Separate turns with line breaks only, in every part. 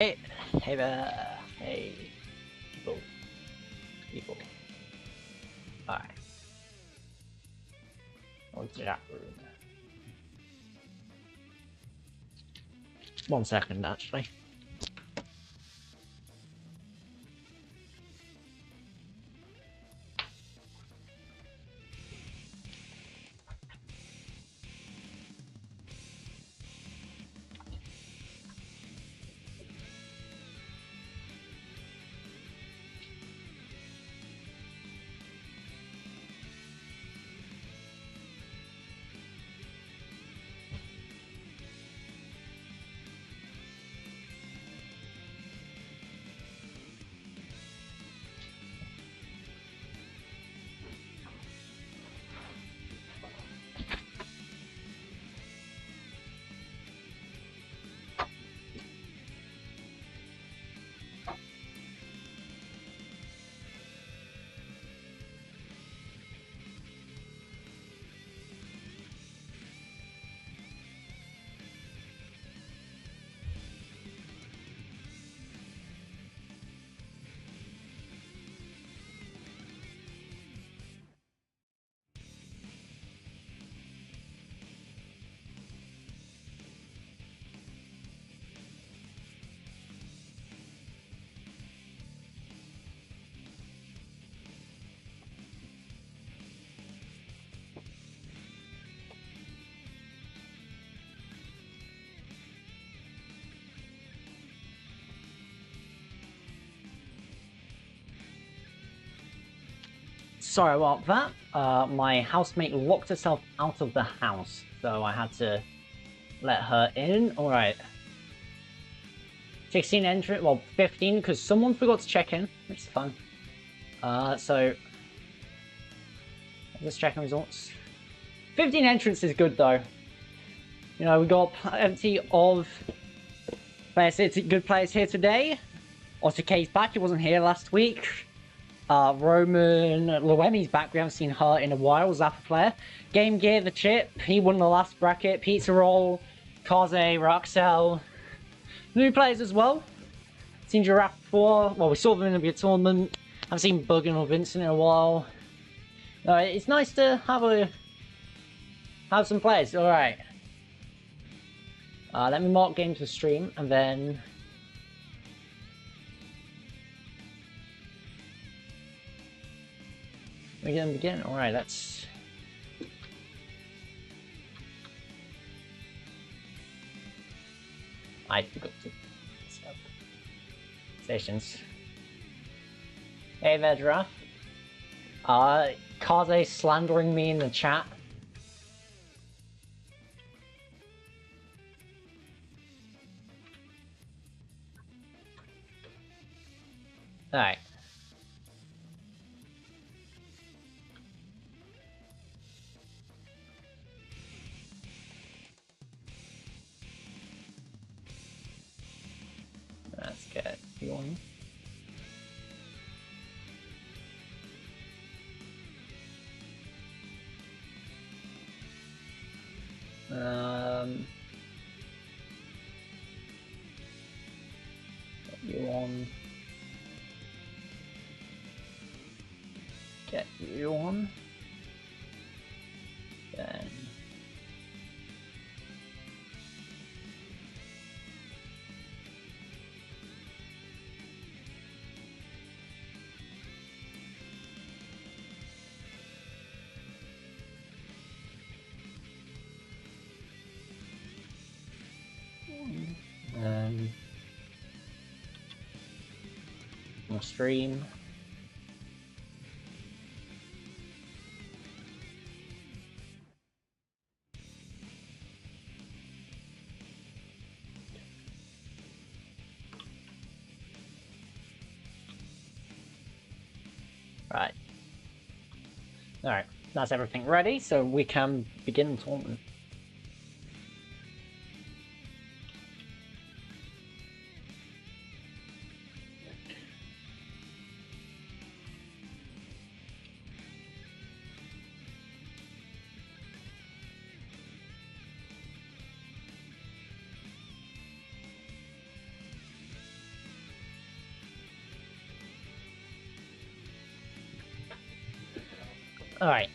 Hey, hey there, hey, people. Alright, what's that room? 1 second, actually. Sorry about that. My housemate locked herself out of the house, so I had to let her in. Alright. 16 entrant, well, 15, because someone forgot to check in, which is fun. So... Just checking results. 15 entrants is good, though. You know, we got plenty of players here, good players here today. Also, Kay's back, he wasn't here last week. Roman Loemi's back, we haven't seen her in a while, Zappa player. Game Gear, the chip, he won the last bracket. Pizza Roll, Kaze, Roxel. New players as well. Seen Giraffe before, well, we saw them in the tournament. I've seen Buggen or Vincent in a while. It's nice to have some players, alright. Let me mark game to stream, and then... We're gonna begin? Alright, let's... I forgot to stop. Stations. Hey there, Giraffe. Kaze slandering me in the chat. Alright. Let's get you on. Get you on. Get you on. Then. We'll stream. Right. Alright, that's everything ready, so we can begin the tournament. Alright.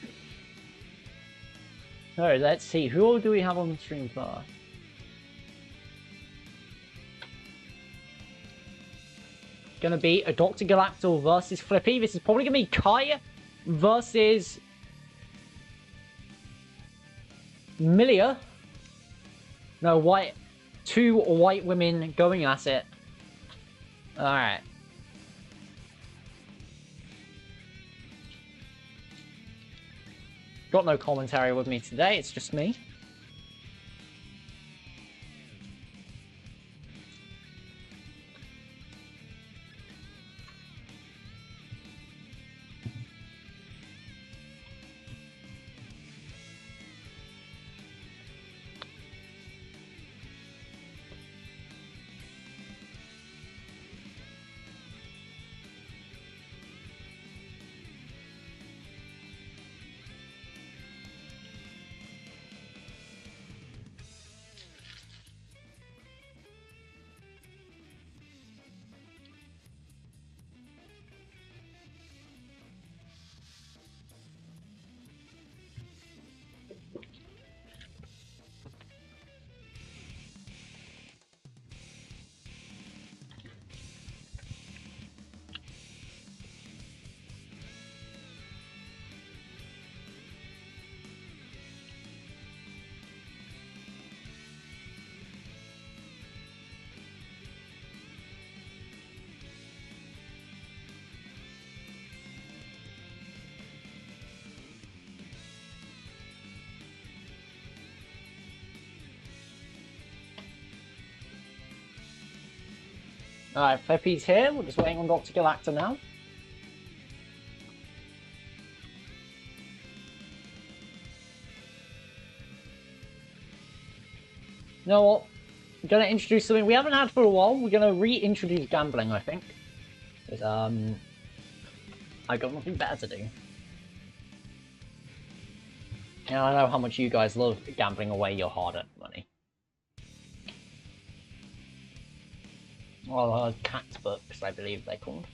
Alright, let's see. Who do we have on the stream for? Gonna be a Dr. Galacto versus Flippy. This is probably gonna be Kai versus Milia. No, white. Two white women going at it. Alright. Got no commentary with me today, it's just me. Alright, Flippy's here. We're just waiting on Dr. Galacta now. You know what? We're gonna introduce something we haven't had for a while. We're gonna reintroduce gambling, I think. Because, I got nothing better to do. And I know how much you guys love gambling away your hard-earned money. Well, cat books, I believe they're called.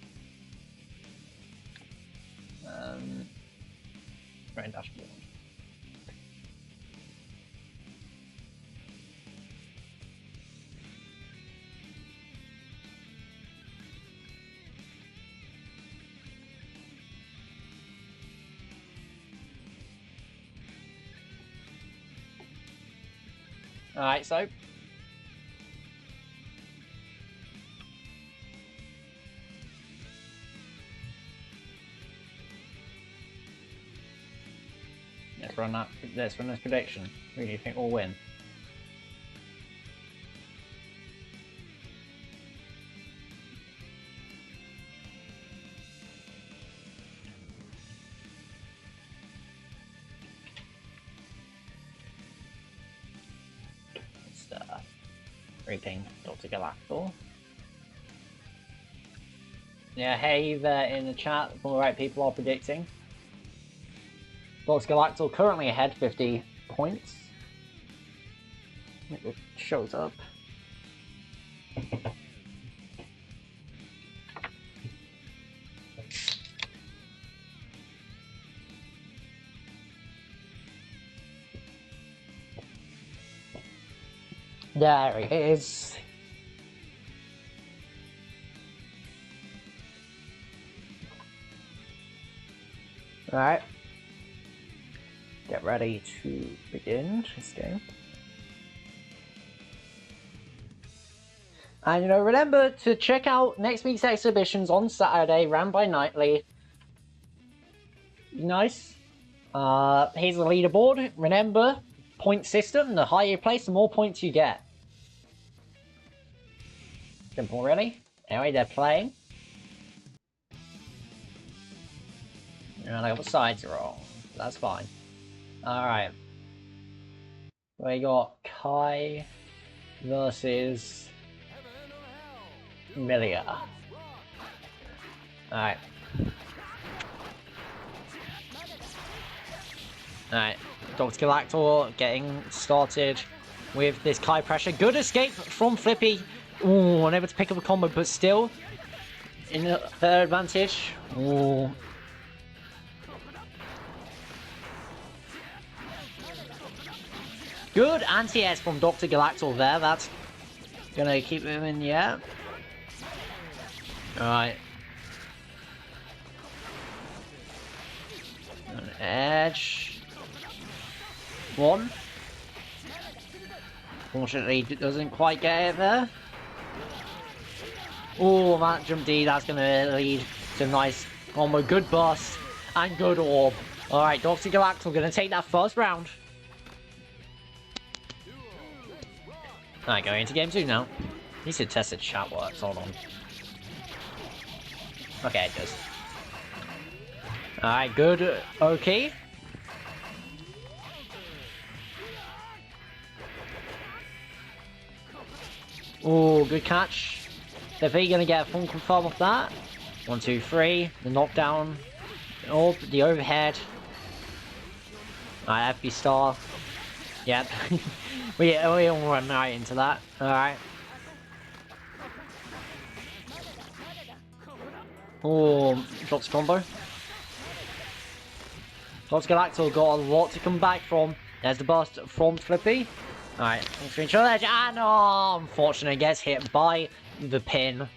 Grand dashboard. Alright, so let's run this prediction. Who do you think will win? It's reaping Dr. Galactor. Yeah, hey there in the chat, all the right people are predicting. Dr. Galactor currently ahead 50 points. It shows up. There he is. Alright. Get ready to begin this game. And, you know, remember to check out next week's exhibitions on Saturday, ran by Nightly. Nice. Here's the leaderboard. Remember, point system. The higher you place, the more points you get. Simple, really. Anyway, they're playing. And I got the sides wrong. That's fine. Alright. We got Kai versus Milia. Alright. Alright. Dr. Galactor getting started with this Kai pressure. Good escape from Flippy. Ooh, unable to pick up a combo, but still in the third advantage. Ooh. Good anti-airs from Dr. Galactor there. That's gonna keep him in, yeah. Alright. An edge. One. Fortunately, it doesn't quite get it there. Oh, that jump D, that's gonna lead to a nice combo. Good burst and good orb. Alright, Dr. Galactor gonna take that first round. Alright, going into game 2 now. Needs to test the chat works, hold on. Okay, it does. Alright, good. Okay. Oh, good catch. Definitely gonna get a full confirm off that. 1, 2, 3. The knockdown. Oh, the overhead. Alright, FB star. Yep. we all run right into that. Alright. Oh, drops combo. Dr. Galactor got a lot to come back from. There's the burst from Flippy. Alright, control edge, and oh, unfortunately gets hit by the pin.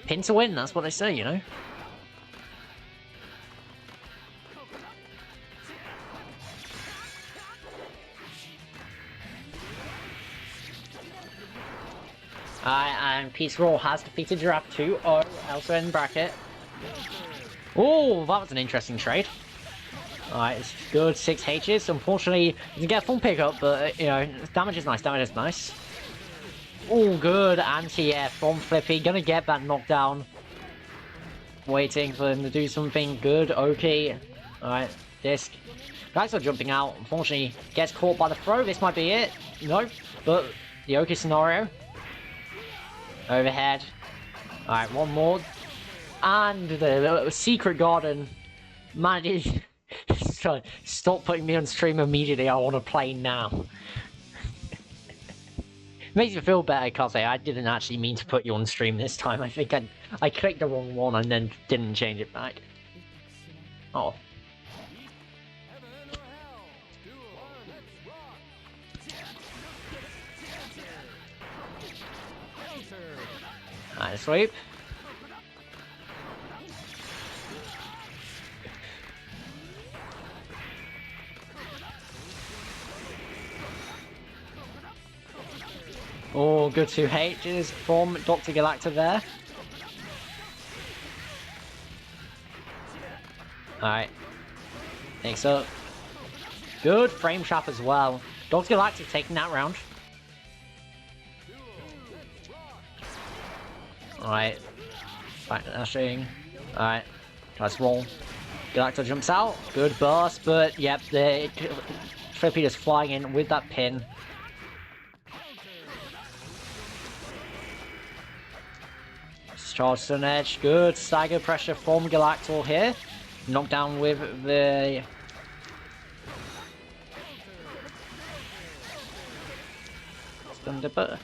Pin to win, that's what they say, you know? And Peace Roll has defeated Giraffe 2-0 elsewhere in the bracket. Oh, that was an interesting trade. Alright, it's good, 6 H's. Unfortunately, doesn't get a full pickup, but, you know, damage is nice, damage is nice. Oh, good anti-air from Flippy. Gonna get that knockdown. Waiting for him to do something good. Okay. Alright, disc. Galactor jumping out. Unfortunately, gets caught by the throw. This might be it. No, but the okay scenario. Overhead. Alright, one more. And the secret garden. Man, stop putting me on stream immediately. I want to play now. Makes me feel better because I didn't actually mean to put you on stream this time. I think I clicked the wrong one and then didn't change it back. Oh. Alright, sweep. Oh, good 2 H's from Dr. Galactor there. Alright. Takes up. Good frame trap as well. Dr. Galactor taking that round. Alright. Back dashing. Alright. Tries to roll. Galactor jumps out. Good burst, but yep, the Flippy just flying in with that pin. Charge Stun Edge, good stagger pressure from Galactor here. Knockdown with the... Stun Dipper.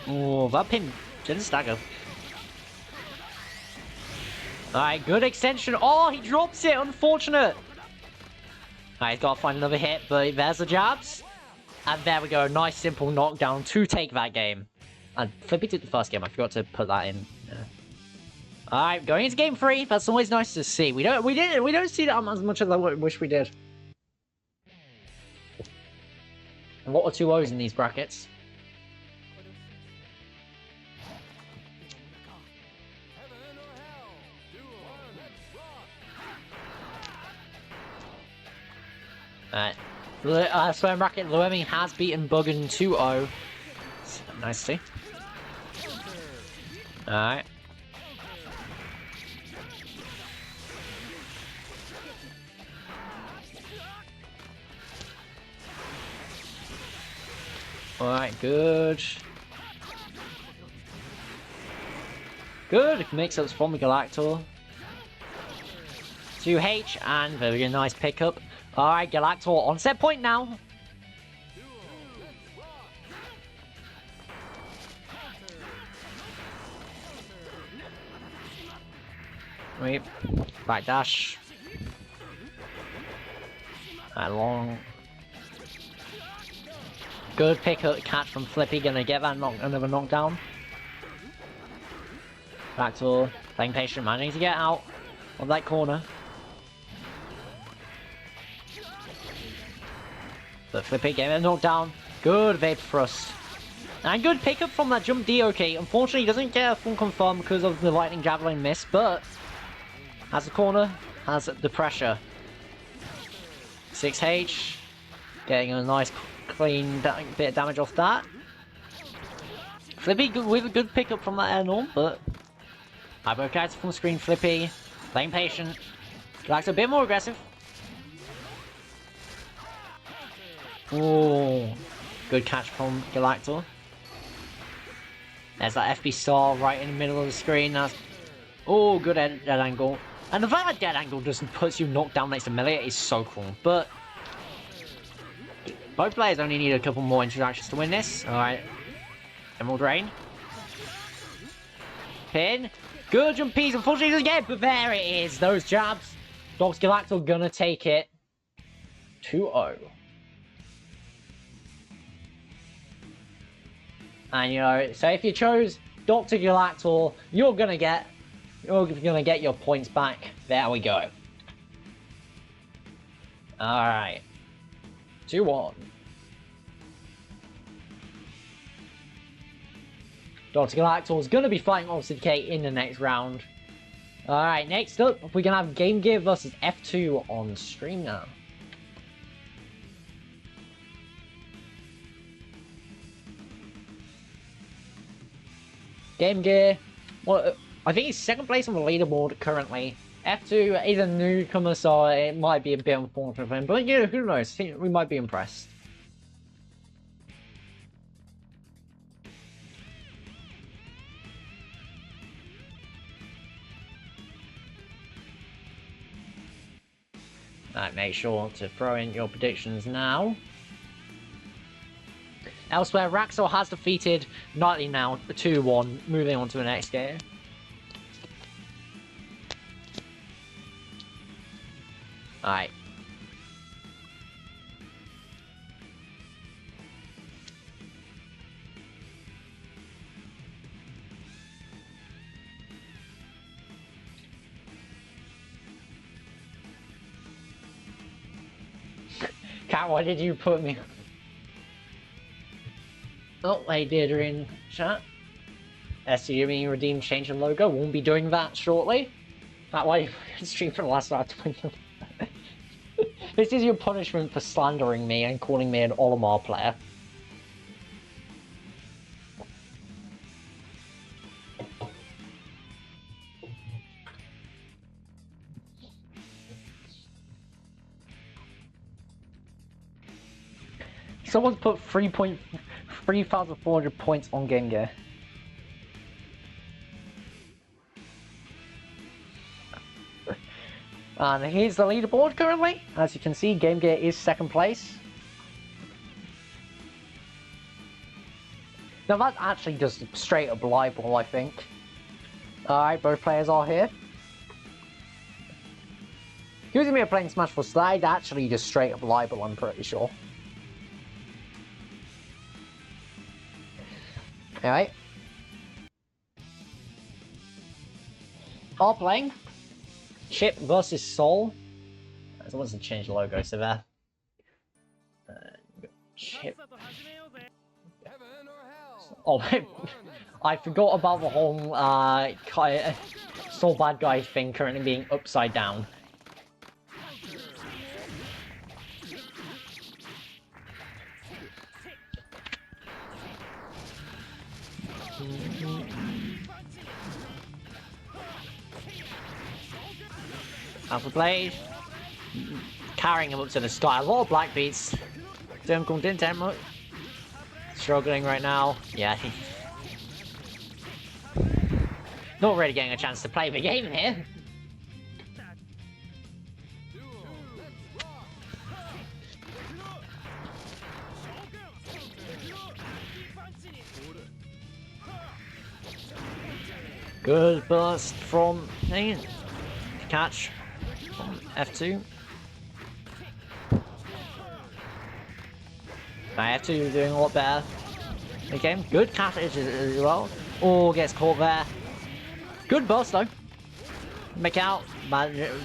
Oh, that pin didn't stagger. Alright, good extension. Oh, he drops it, unfortunate. Alright, he's got to find another hit, but there's the jabs. And there we go, nice simple knockdown to take that game. And Flippy took the first game, I forgot to put that in. Yeah. Alright, going into game 3, that's always nice to see. We don't see that as much as I wish we did. And what are 2 O's in these brackets? Alright. Swear bracket, Luemi has beaten Buggen 2-0. Nice to see. Alright. Alright, good. Good mix-ups from Galactor. 2H, and very nice pickup. Alright, Galactor on set point now. Wait, back dash. Alright, long. Good pick up catch from Flippy, gonna get that another knockdown. Backdoor, playing patient, managing to get out of that corner. But Flippy getting a knockdown. Good Vapor Thrust. And good pickup from that jump DOK. Unfortunately, he doesn't get a full confirm because of the Lightning Javelin miss, but has the corner, has the pressure. 6H, getting a nice clean bit of damage off that. Flippy with a good pickup from that air norm, but Hyper character from the screen. Flippy playing patient. Galactor a bit more aggressive. Oh, good catch from Galactor. There's that FB star right in the middle of the screen. That's oh, good dead angle. And the fact that dead angle just puts you knocked down next to melee is so cool. But both players only need a couple more introductions to win this. Alright. Emerald Rain. Pin. Good jump piece. Unfortunately, again, but there it is. Those jabs. Dogs Galactor gonna take it 2-0. And you know, so if you chose Dr. Galactor, you're gonna get your points back. There we go. Alright. 2-1. Dr. Galactor is gonna be fighting Officer K in the next round. Alright, next up, we're gonna have Game Gear versus F2 on stream now. Game Gear, well, I think he's second place on the leaderboard currently. F2 is a newcomer, so it might be a bit unfortunate for him, but yeah, who knows? We might be impressed. Alright, make sure to throw in your predictions now. Elsewhere, Raxor has defeated Knightley now, 2-1, moving on to the next game. Alright. Cat, why did you put me? Oh, they did in chat. SCU redeemed change in logo. Won't be doing that shortly. That way, stream for the last hour 20. This is your punishment for slandering me and calling me an Olimar player. Someone's put 3,400 points on Game Gear. And here's the leaderboard currently. As you can see, Game Gear is second place. Now that's actually just straight up libel, I think. Alright, both players are here. Accusing me of playing Smash for Slide, actually just straight up libel, I'm pretty sure. Alright. Are playing Chip versus Soul. Someone wants to change the logo, so there. Chip. Oh, I forgot about the whole Soul Bad Guy thing currently being upside down. Alpha Blade, carrying him up to the sky. A lot of black beats. Term called Intent, struggling right now. Yeah, not really getting a chance to play the game here. Good burst from catch from F2. I have to doing a lot better. Okay, good catch as well. Oh, gets caught there. Good burst though. Make out.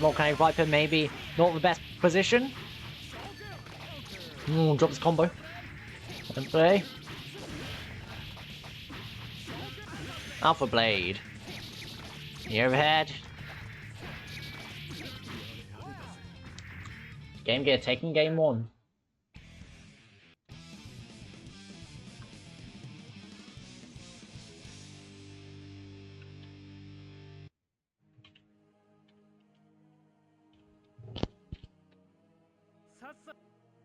Volcanic Viper maybe not the best position. Drops combo. And play. Alpha Blade. The overhead. Game Gear taking game 1.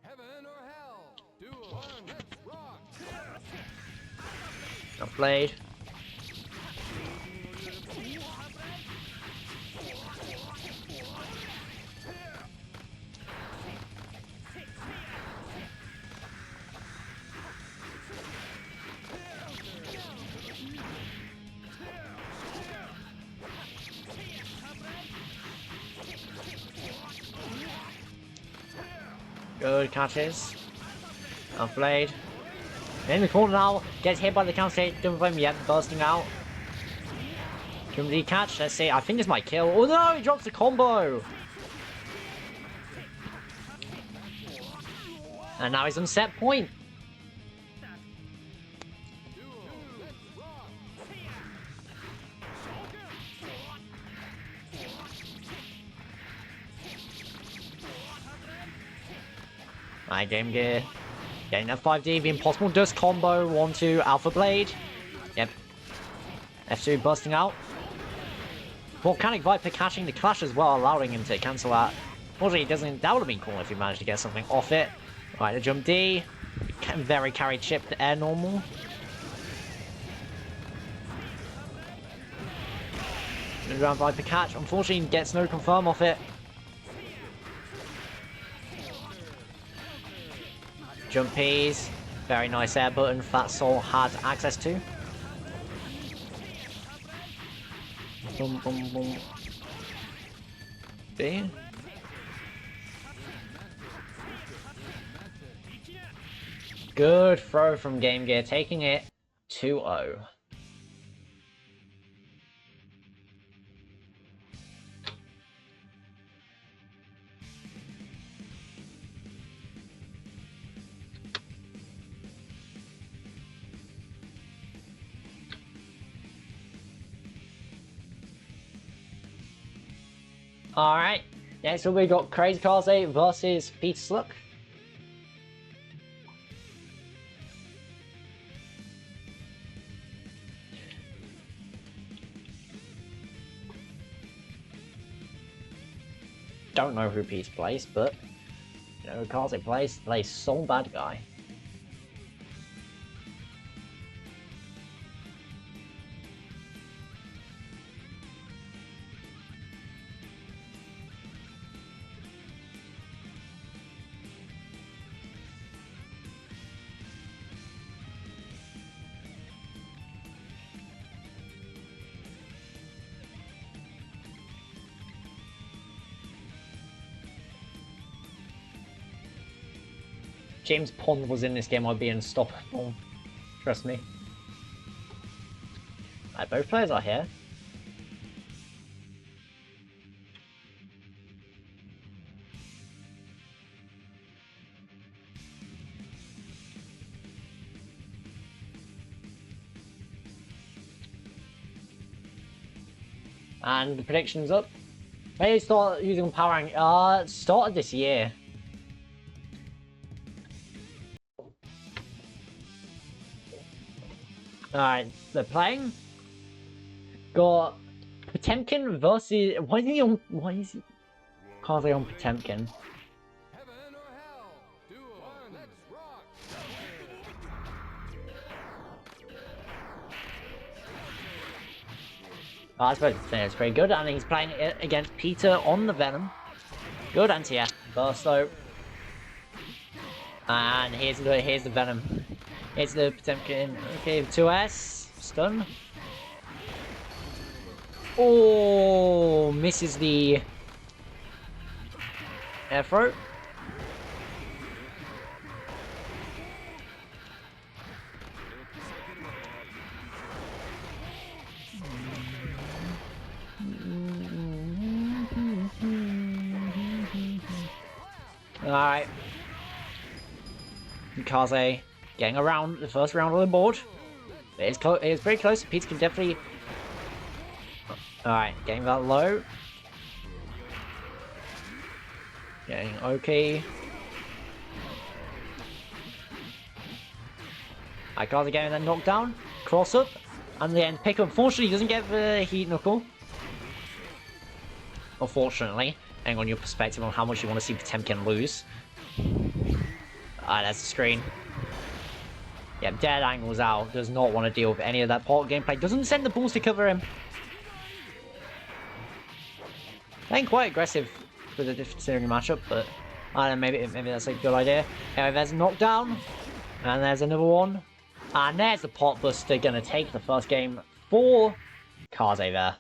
Heaven or hell? Duel. One, let's rock.
Alpha Blade. Good catches. Alpha Blade. In the corner now, gets hit by the counter hit, don't blame yet, bursting out. Can we catch? Let's see, I think this might kill. Oh no, he drops the combo! And now he's on set point. Alright, Game Gear. Getting that 5D, the impossible dust combo, 1-2, Alpha Blade. Yep. F2 busting out. Volcanic Viper catching the clash as well, allowing him to cancel that. Unfortunately, that would have been cool if he managed to get something off it. Right, the jump D. Very carried chip to air normal. Mid-round Viper catch. Unfortunately, gets no confirm off it. Jump P's. Very nice air button Fat Soul had access to. Boom, boom, boom. D. Good throw from Game Gear, taking it 2-0. Alright, next up we got Crazy Kaze versus Peter Sluck. Don't know who Pete's plays, but you know who Kaze plays Soul Bad Guy. James Pond was in this game, I'd be unstoppable. Trust me. Right, both players are here. And the prediction's up. Maybe start using powering. Started this year. Alright, they're playing. Got Potemkin versus. Why is he on? Why is he? Kaze on Potemkin?
Heaven or hell? Duel. One, let's rock.
I suppose it's pretty good, and he's playing it against Peter on the Venom. Good anti-air burst though. And here's the Venom. Here's the Potemkin. Okay, 2S. Stun. Oh, misses the air throw. Alright. Kaze getting around the first round on the board. It's very close. Pete can definitely... Alright, getting that low. Getting okay. Kaze getting that knockdown. Cross up. And then pick up. Unfortunately, he doesn't get the heat knuckle. Unfortunately. Depending on your perspective on how much you want to see Potemkin lose. That's the screen. Yeah, dead angles out. Does not want to deal with any of that port gameplay. Doesn't send the balls to cover him. Playing quite aggressive for the considering matchup, but I don't know, maybe that's a good idea. Anyway, there's a knockdown. And there's another one. And there's the pot buster gonna take the first game for Kaze there.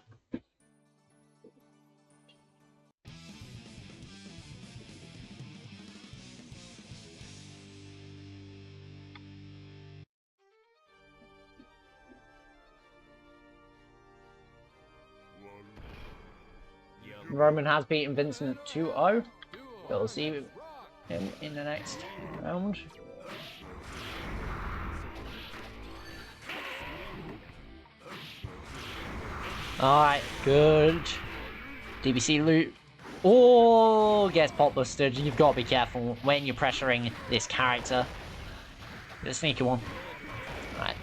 Roman has beaten Vincent 2-0. We'll see him in the next round. Alright, good. DBC loot. Oh, gets pot busted. You've got to be careful when you're pressuring this character. The sneaky one. Alright.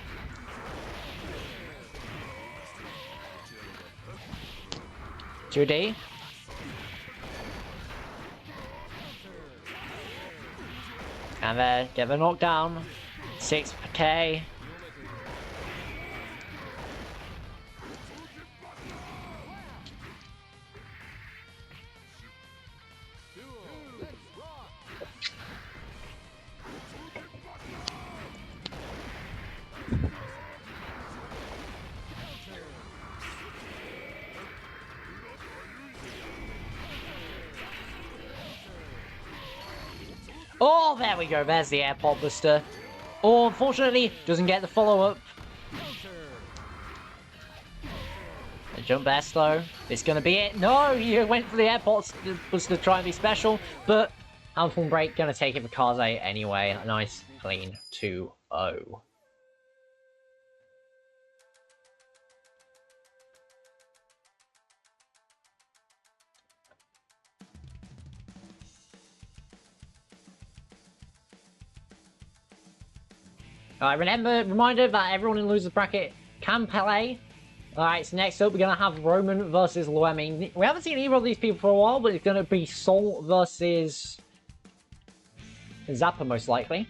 2D. And then get the knockdown. 6k. Oh, there we go. There's the airport buster. Oh, unfortunately, doesn't get the follow-up. The jump there slow. It's going to be it. No, you went for the airport buster to try and be special, but Alphon Break going to take it for Kaze anyway. A nice, clean 2-0. Alright, reminder that everyone in loser's bracket can play. Alright, so next up we're going to have Roman versus Luemi. We haven't seen either of these people for a while, but it's going to be Sol versus Zappa most likely.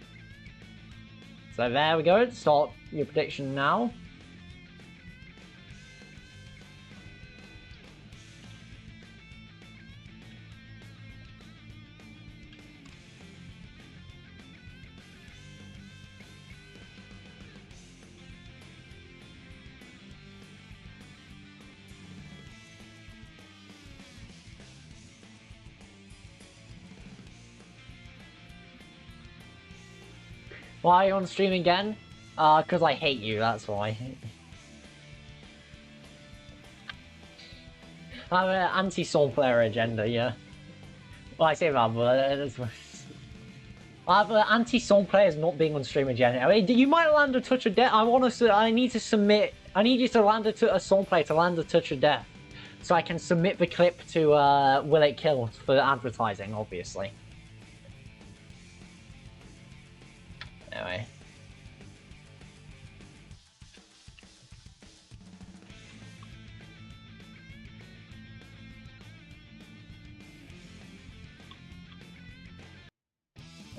So there we go. Start your prediction now. Why are you on stream again? Because I hate you, that's why. I have an anti-Soul player agenda, yeah. Well, I say that, but I have an anti-Soul players not being on stream agenda. I mean, you might land a touch of death. I need to submit. I need you to land a Soul player to land a touch of death, so I can submit the clip to Will It Kill for advertising, obviously. Anyway.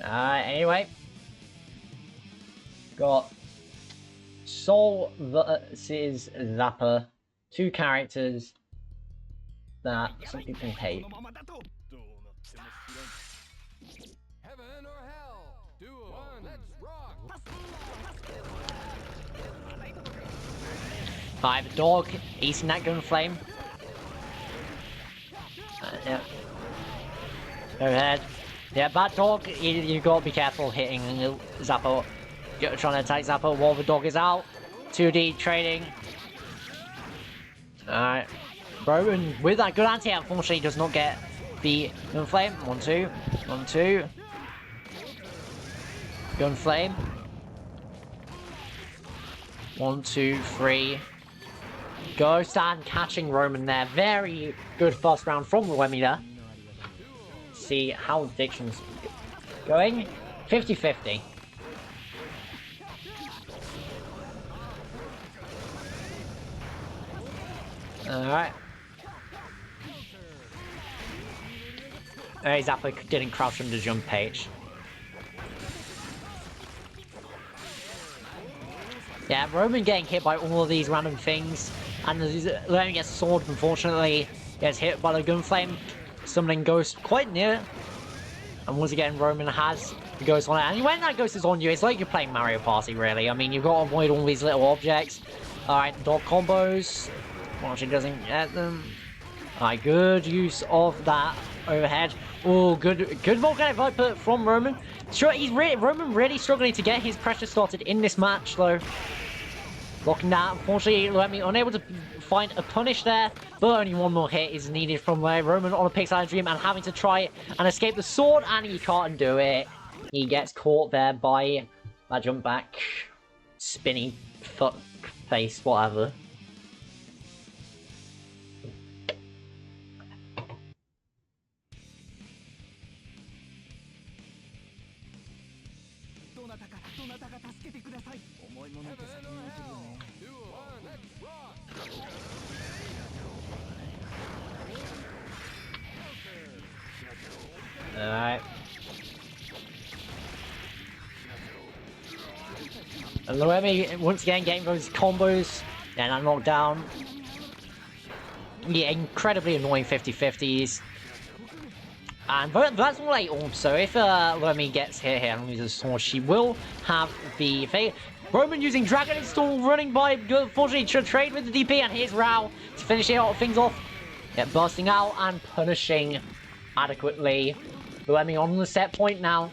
Anyway. Got Sol versus Zappa. Two characters that some people hate.
Heaven or hell? Duel. One, let's rock.
Five, the dog, eating that gun flame. Yeah. Go ahead. Yeah, bad dog, you've got to be careful hitting Zappa. Trying to attack Zappa while the dog is out. 2D trading. Alright. Roman with that good anti, unfortunately does not get the gun flame. 1-2. 1, 2. Gun flame. 1, 2, 3. Ghost and catching Roman there. Very good first round from Luemi there. See how Addiction's going. 50-50. Alright. He's aptly getting crouched under jump page. Yeah, Roman getting hit by all of these random things. And Luemi gets sword, unfortunately. Gets hit by the gun flame. Summoning Ghost quite near. And once again, Roman has the Ghost on it. And when that Ghost is on you, it's like you're playing Mario Party, really. I mean, you've got to avoid all these little objects. Alright, dog combos. Well, she doesn't get them. Alright, good use of that overhead. Oh, good Volcanic Viper from Roman. Sure, Roman really struggling to get his pressure started in this match, though. Blocking that. Unfortunately, Luemi unable to find a punish there, but only one more hit is needed from Roman on a Pixar Dream and having to try and escape the sword, and he can't do it. He gets caught there by that jump back, spinny fuck face, whatever. Alright. And Luemi, once again, getting those combos and that knockdown. Yeah, incredibly annoying 50-50s. And that's all I also. If Luemi gets hit here and loses sword, she will have the fate. Roman using Dragon Install, running by, unfortunately, to trade with the DP, and here's Rao to finish things off. Yeah, bursting out and punishing adequately. Luemi on the set point now.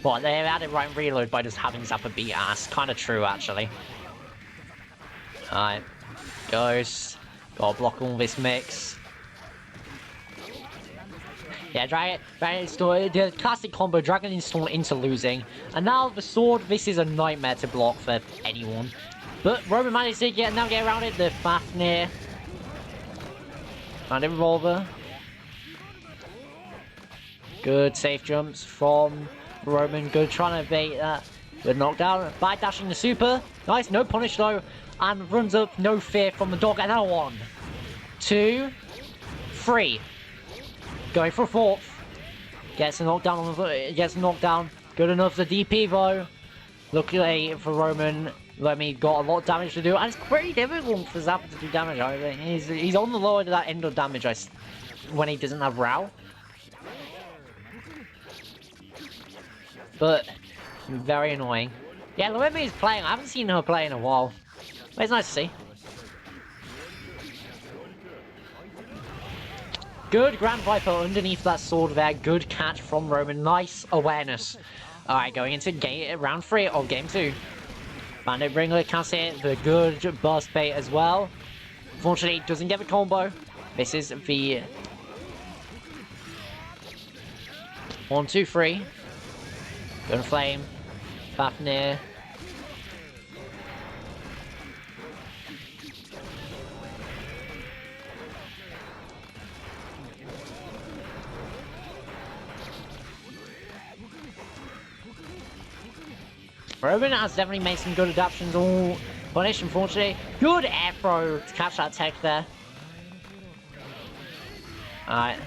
Well, they added right reload by just having Zappa beat ass. Kind of true, actually. Alright. Goes. Gotta block all this mix. Yeah, Dragon Install, the classic combo, Dragon Install into losing. And now the sword, this is a nightmare to block for anyone. But Roman managed to get around it, the Fafnir. And a revolver. Good safe jumps from Roman, good trying to bait that. Good knockdown by dashing the super. Nice, no punish though. And runs up, no fear from the dog. And now 1, 2, 3. Going for a 4th. Gets a knockdown. Gets a knockdown. Good enough for DP though. Luckily for Roman, Luemi got a lot of damage to do, and it's pretty difficult for Zappa to do damage. I think he's on the lower end of damage when he doesn't have Rao. But very annoying. Yeah, Luemi is playing. I haven't seen her play in a while. But it's nice to see. Good Grand Viper underneath that sword there. Good catch from Roman. Nice awareness. Alright, going into round 3 of game 2. Bandit Bringer can see it. The good burst bait as well. Unfortunately, doesn't get the combo. This is the 1, 2, 3. Gun Flame. Fafnir. Roman has definitely made some good adaptations, all punished, unfortunately. Good air throw to catch that tech there. Alright.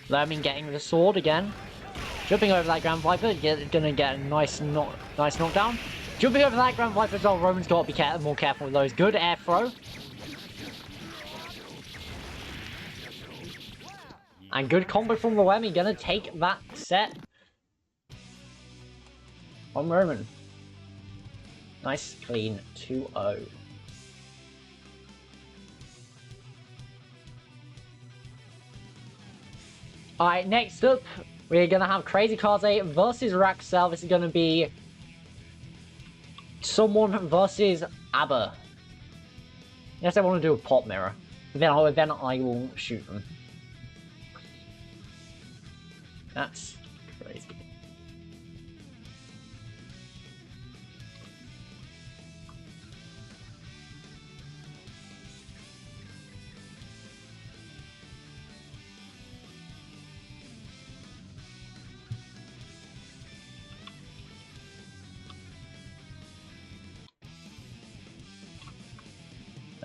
Lerman getting the sword again. Jumping over that Grand Viper, gonna get a nice knockdown. Jumping over that Grand Viper as well, Roman's got to be more careful with those. Good air throw. And good combo from Luemi, gonna take that set on Roman. Nice, clean 2-0. Alright, next up, we're gonna have Crazy Kaze versus Raxel. This is gonna be someone versus ABBA. Yes, I want to do a pop mirror. Then I will shoot them. That's crazy.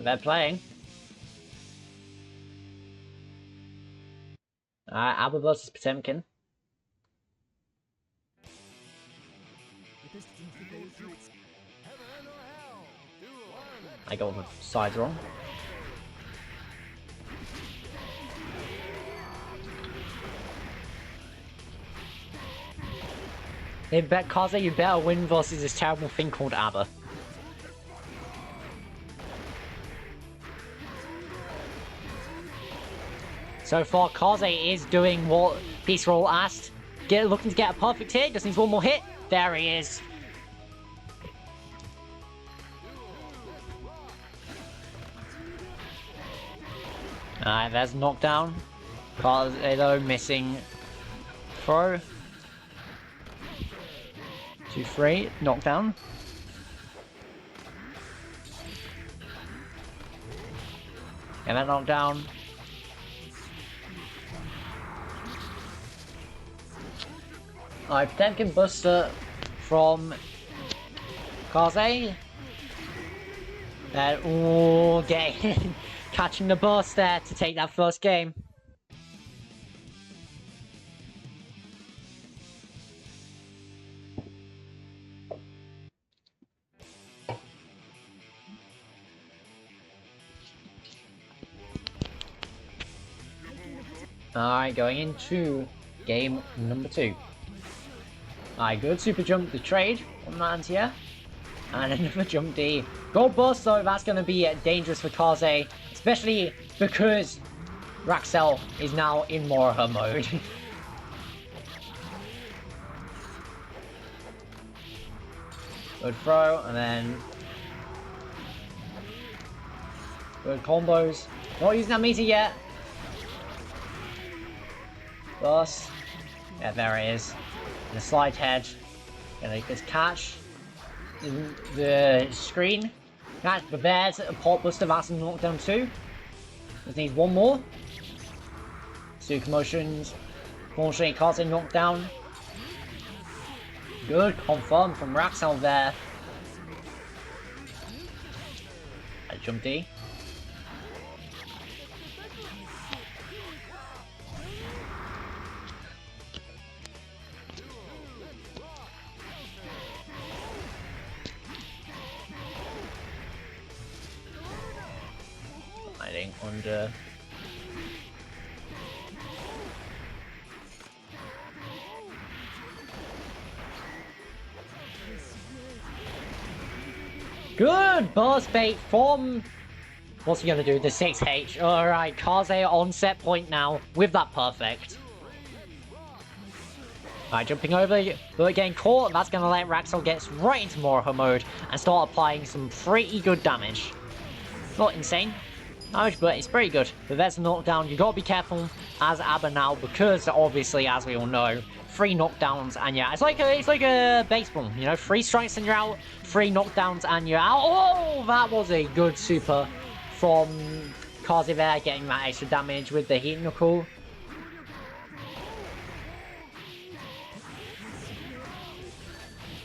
They're playing. Alba versus Potemkin. I got the sides wrong. They bet Kaze, you better win versus this terrible thing called ABBA. So far, Kaze is doing what Peace Roll asked. Looking to get a perfect hit. Just needs one more hit. There he is. Alright, there's knockdown. Kaze though missing throw. 2-3, knockdown. And then knockdown. Alright, Potemkin Buster from Kaze. Then, ooh, catching the burst there to take that first game. Alright, going into game number 2. Alright, good super jump, the trade on that anti-air. And another jump D. Gold burst though, that's going to be dangerous for Kaze. Especially because Raxel is now in Moroha mode. Good throw, and then good combos. Not using that meter yet. Burst. Yeah, there it is. And a slide head. Gonna just catch the screen. Catch, but there's a pop buster, that's a knockdown too. Just needs one more. Suka motions. Unfortunately, Kaze knockdown. Good confirm from Raxel there. A jump D. Hiding under. Good burst bait from. What's he gonna do? The 6H. Alright, Kaze on set point now with that perfect. Alright, jumping over, but getting caught. That's gonna let Raxel get right into Moroha mode and start applying some pretty good damage. Not insane damage, but it's pretty good. But there's a knockdown. You gotta be careful as ABBA now because obviously, as we all know, 3 knockdowns and you're out. It's like a baseball, you know, 3 strikes and you're out, 3 knockdowns and you're out. Oh, that was a good super from Kaze there, getting that extra damage with the heat knuckle.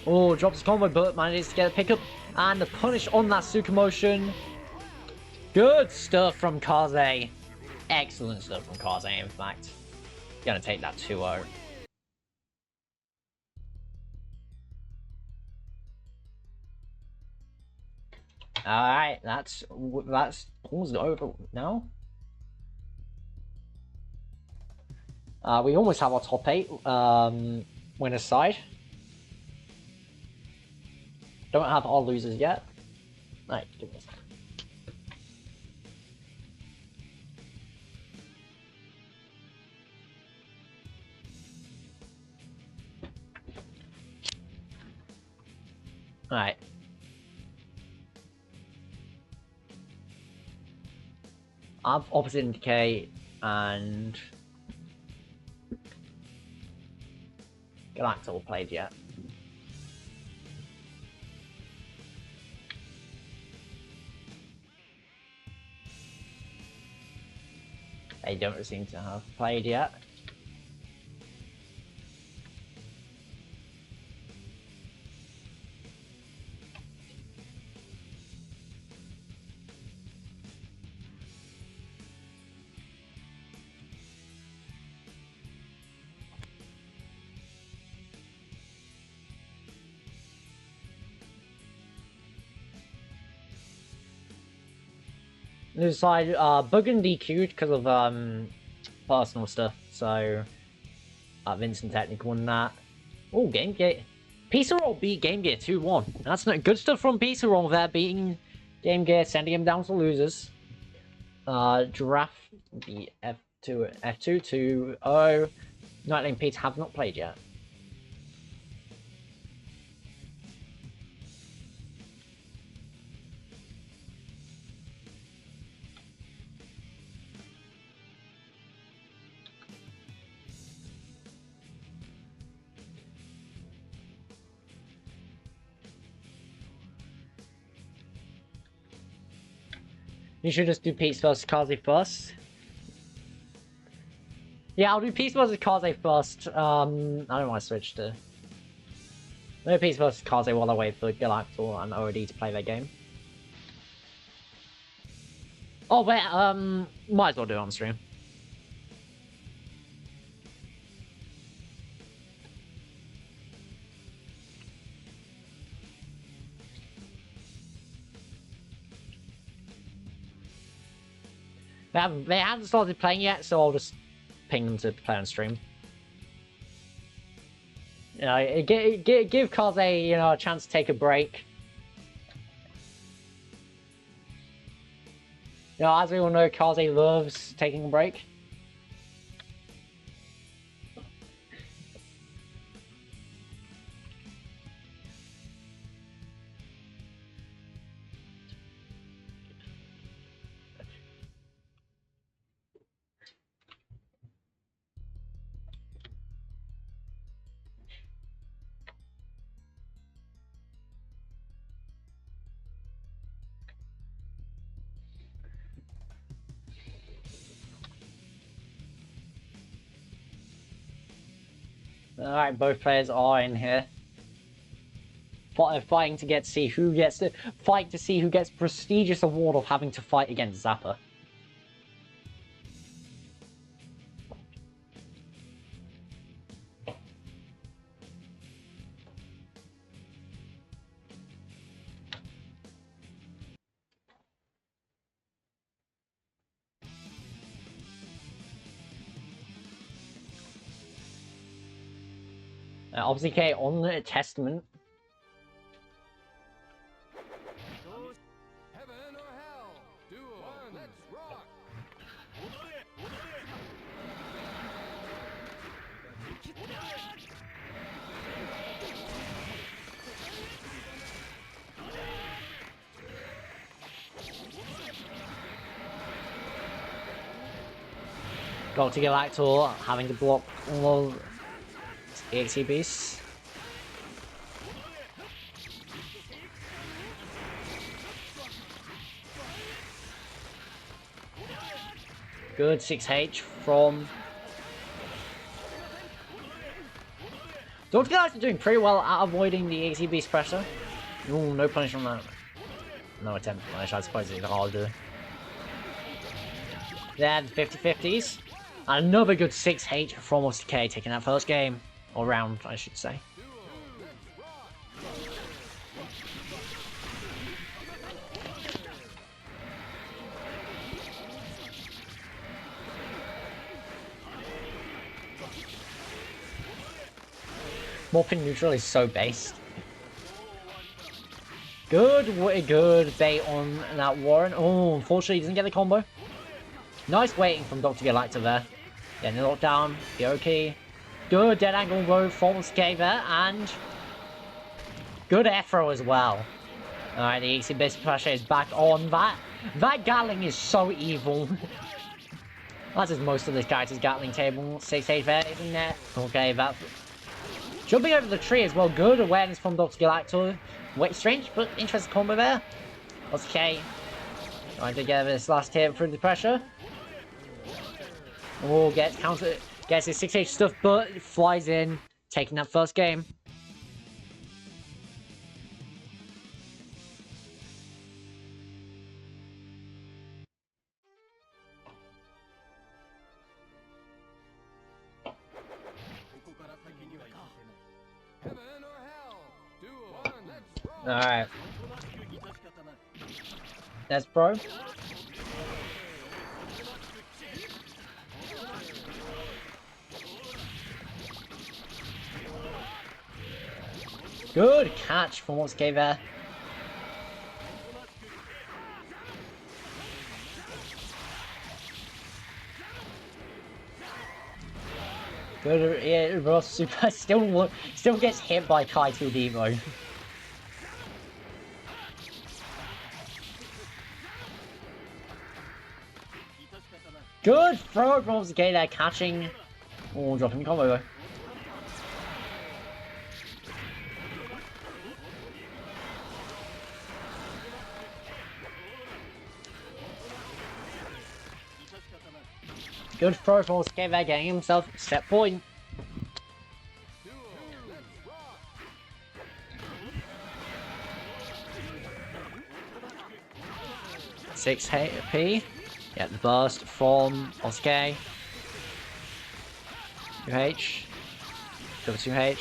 Oh, drops his combo, but manages to get a pickup and the punish on that Suka motion. Good stuff from Kaze. Excellent stuff from Kaze, in fact. Gonna take that 2-0. Alright, that's paused over now. We almost have our top 8 winners side. Don't have our losers yet. Alright, give me a second. Alright. I've opposite in decay and Galactor played yet. They don't seem to have played yet. News side, Buggen DQ'd because of personal stuff, so Vincent technically won that. Oh, Game Gear. Pizza Roll beat Game Gear 2-1. That's not good stuff from Pizza Roll there, beating Game Gear, sending him down to losers. Giraffe beat F2 to 0. Nightling Pete have not played yet. You should just do Pete's versus Kaze first. Yeah, I'll do Pete's versus Kaze first. I don't want to switch to... I'll do Pete's versus Kaze while I wait for Galactor and OD to play their game. Oh, wait, might as well do it on stream. They haven't started playing yet, so I'll just ping them to play on stream. You know, give Kaze, you know, a chance to take a break. You know, as we all know, Kaze loves taking a break. Alright, both players are in here. Fighting to see who gets the prestigious award of having to fight against Zappa. Obviously, K on the Testament.
Heaven or hell? Duel. Let's rock.
Dr. Galactor having to block all of EXE beasts. Good 6H from Dr. Galactor doing pretty well at avoiding the EXE beast pressure. Ooh, no punish from that. No attempt to punish, I suppose it's harder. Then 50-50s. Another good 6H from OSTK taking that first game. Or round, I should say. Morphin neutral is so based. Good bait on that Warren. Oh, unfortunately he doesn't get the combo. Nice waiting from Dr. Galactor there. Getting the lockdown, the OK. Good dead angle row from OSTK there, and good air throw as well. Alright, the EXE base pressure is back on. That Gatling is so evil. That is most of this character's Gatling table. 6H there, isn't it? Okay, Jumping over the tree as well. Good awareness from Dr. Galactor. Wait, strange, but interesting combo there. Okay. Trying to get this last hit through the pressure. Oh, gets counter. Gets his 6H stuff, but flies in. Taking that first game.
Heaven or hell? Duel 1, let's rock!
Alright. That's bro. Good catch from what's gave there. Good, yeah, Ross Super still gets hit by Kai 2D though. Good throw from Gay there, catching. Oh, dropping the combo though. Good throw from Gay there, getting himself a set point.
Duel, let's rock!
6 HP. Get the burst from Osuke. 2H. Double 2H.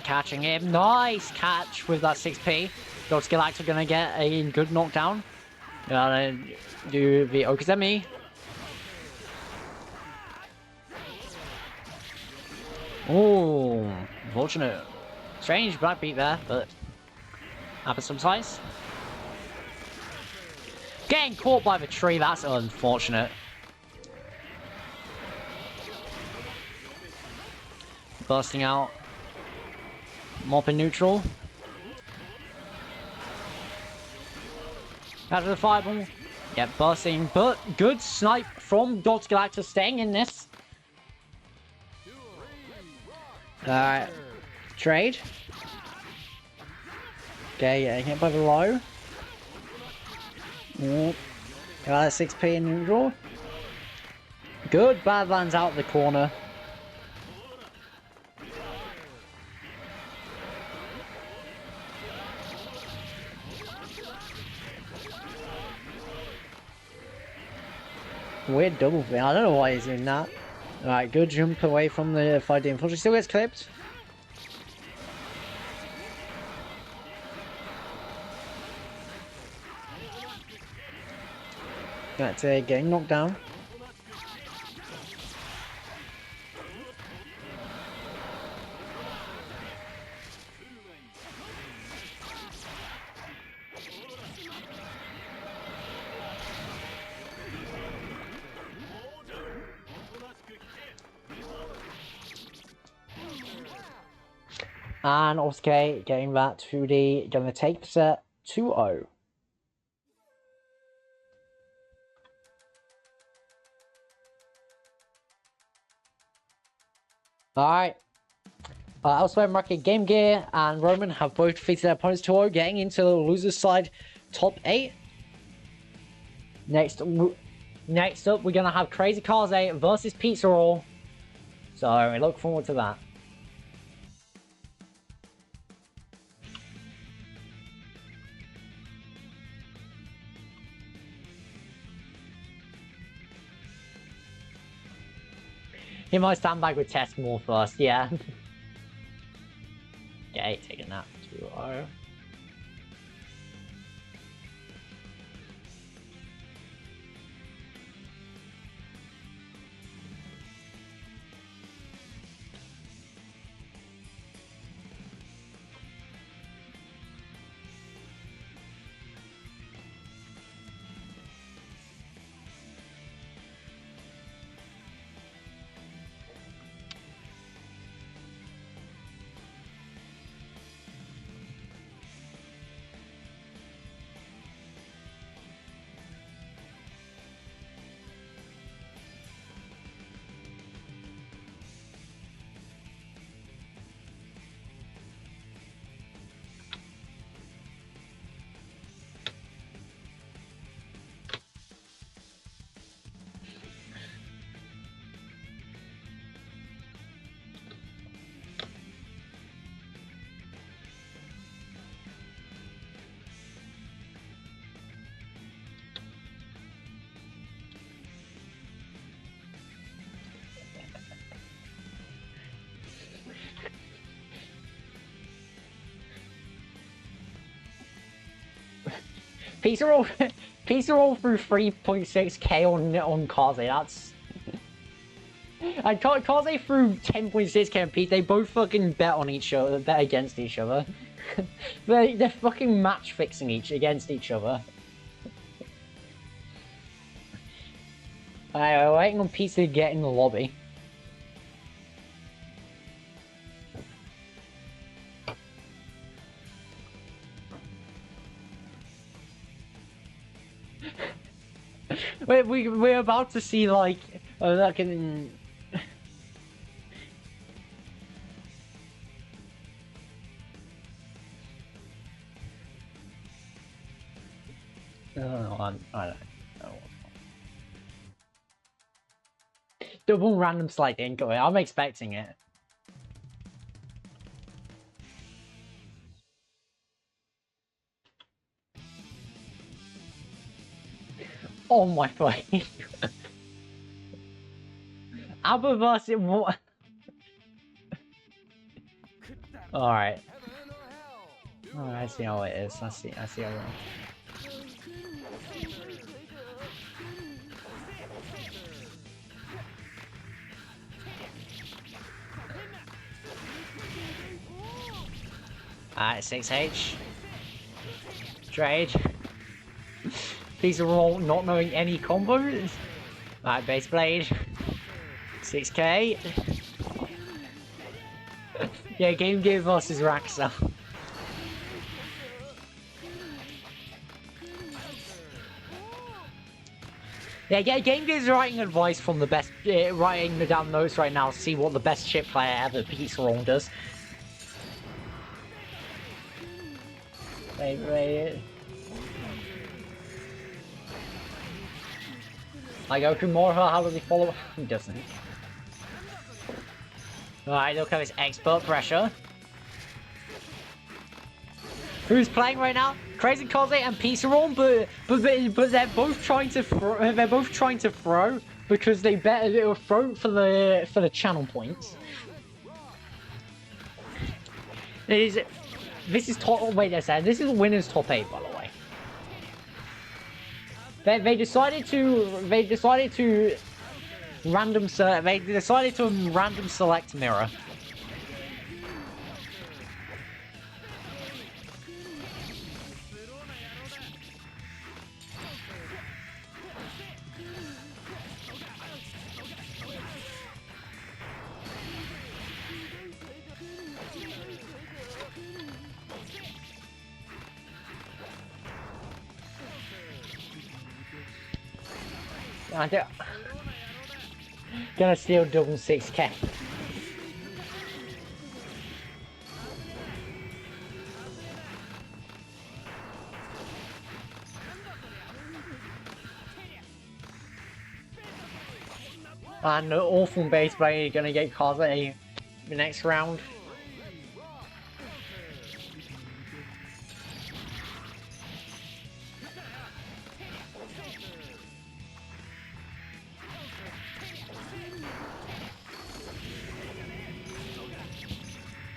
Catching him. Nice catch with that 6P. Dr. Galactor gonna get a good knockdown. Gonna do the Okazemi. Oh, unfortunate. Strange black beat there, but happens sometimes. Getting caught by the tree, that's unfortunate. Bursting out. Mop in neutral. Out of the fireball. Yeah, bursting, but good snipe from Dr. Galactor staying in this. Alright. Trade. Okay, getting hit by the low. Oh. Got that 6P in neutral. Good Badlands out the corner. Weird double thing. I don't know why he's in that. Alright, good jump away from the 5D. Unfortunately, still gets clipped. That's getting knocked down. And Osuke getting that 2D, gonna take the set 2-0. Alright. Elsewhere, Muraki, Game Gear, and Roman have both defeated their opponents 2-0, getting into the loser's side top 8. Next up, we're gonna have Crazy Kaze versus Pizza Roll. So I look forward to that. He might stand back with test more first, yeah. Okay, taking that 2-0. Pizza roll, pizza roll through 3.6k on Kaze. That's. And Kaze threw 10.6k on Pete. They both fucking bet on each other, bet against each other. They're fucking match fixing against each other. Alright, we're waiting on Pizza to get in the lobby. We're about to see like like an. I don't know. Double random select incoming. I'm expecting it. Oh my fucking. Abba versus what? Alright. Oh, I see how it is. I see how it is. Alright, 6H. Trade. These are all not knowing any combos. Alright, base blade. 6k. Yeah, Game Gear versus Raxa. Yeah, Game Gear's writing advice from the best, writing the damn notes right now to see what the best chip player ever Pizza Roll does. Wait. Like Okumura, how does he follow? He doesn't. Alright, look at his expert pressure. Who's playing right now? Crazy Kaze and Pizza Roll, but they're both trying to throw because they bet a little throw for the channel points. This is top. Wait a second. This is winners top 8, by the way. They decided to random select mirror. Gonna steal double 6k. And the awful base play gonna get Kaze the next round.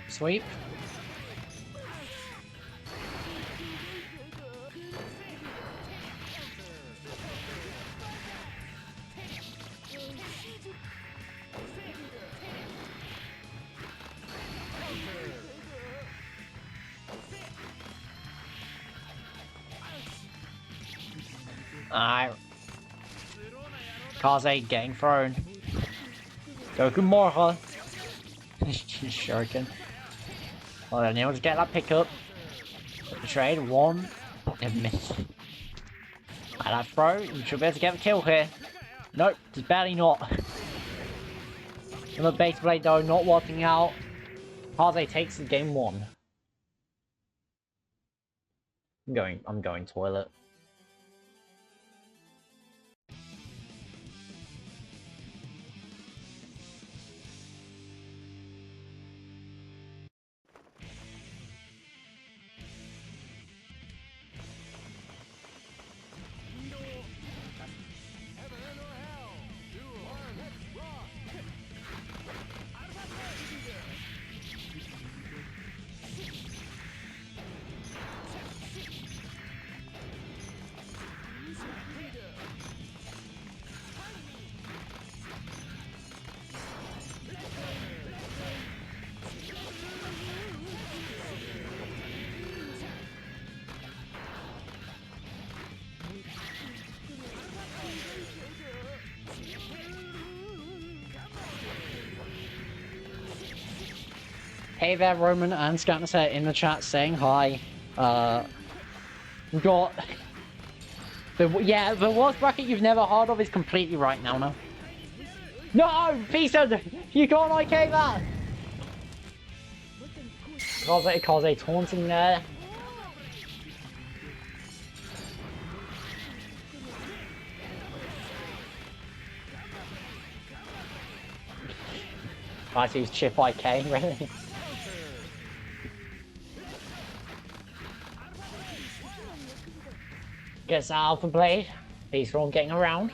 Sweep. Alright. Kaze getting thrown. Okumura. Shuriken. Well, then he'll just get that pickup. The trade, 1. And miss. Alright, that throw. You should be able to get the kill here. Nope, just barely not. And the base blade though, not working out. Kaze takes the game 1. I'm going toilet. Hey there, Roman and Scatterset in the chat saying hi. We've got... the worst bracket you've never heard of is completely right now, no? No! Pisa! You can't IK that! Kaze taunting there. I see his chip IK, really? Gets Alpha Blade. He's all getting around.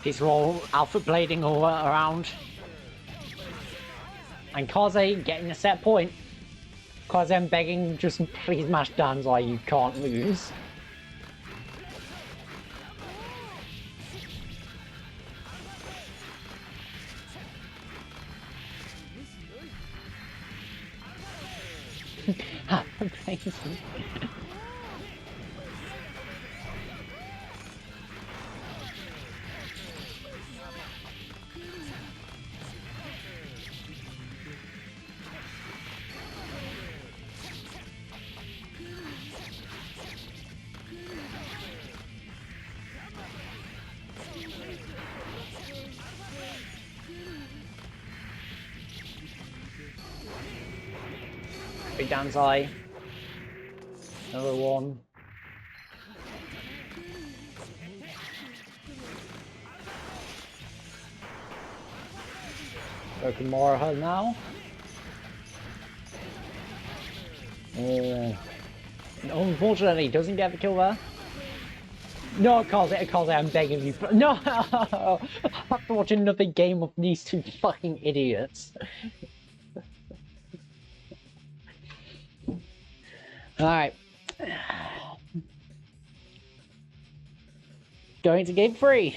He's all alpha blading all around. And Kaze getting a set point. Kaze, I'm begging, just please mash Danzai, you can't lose. Amazing. Big Danzai. Another one. Gokumara now. Unfortunately, doesn't get the kill there. No, Kaze, I'm begging you. No! I have to watch another game of these two fucking idiots. Alright. Going to game 3.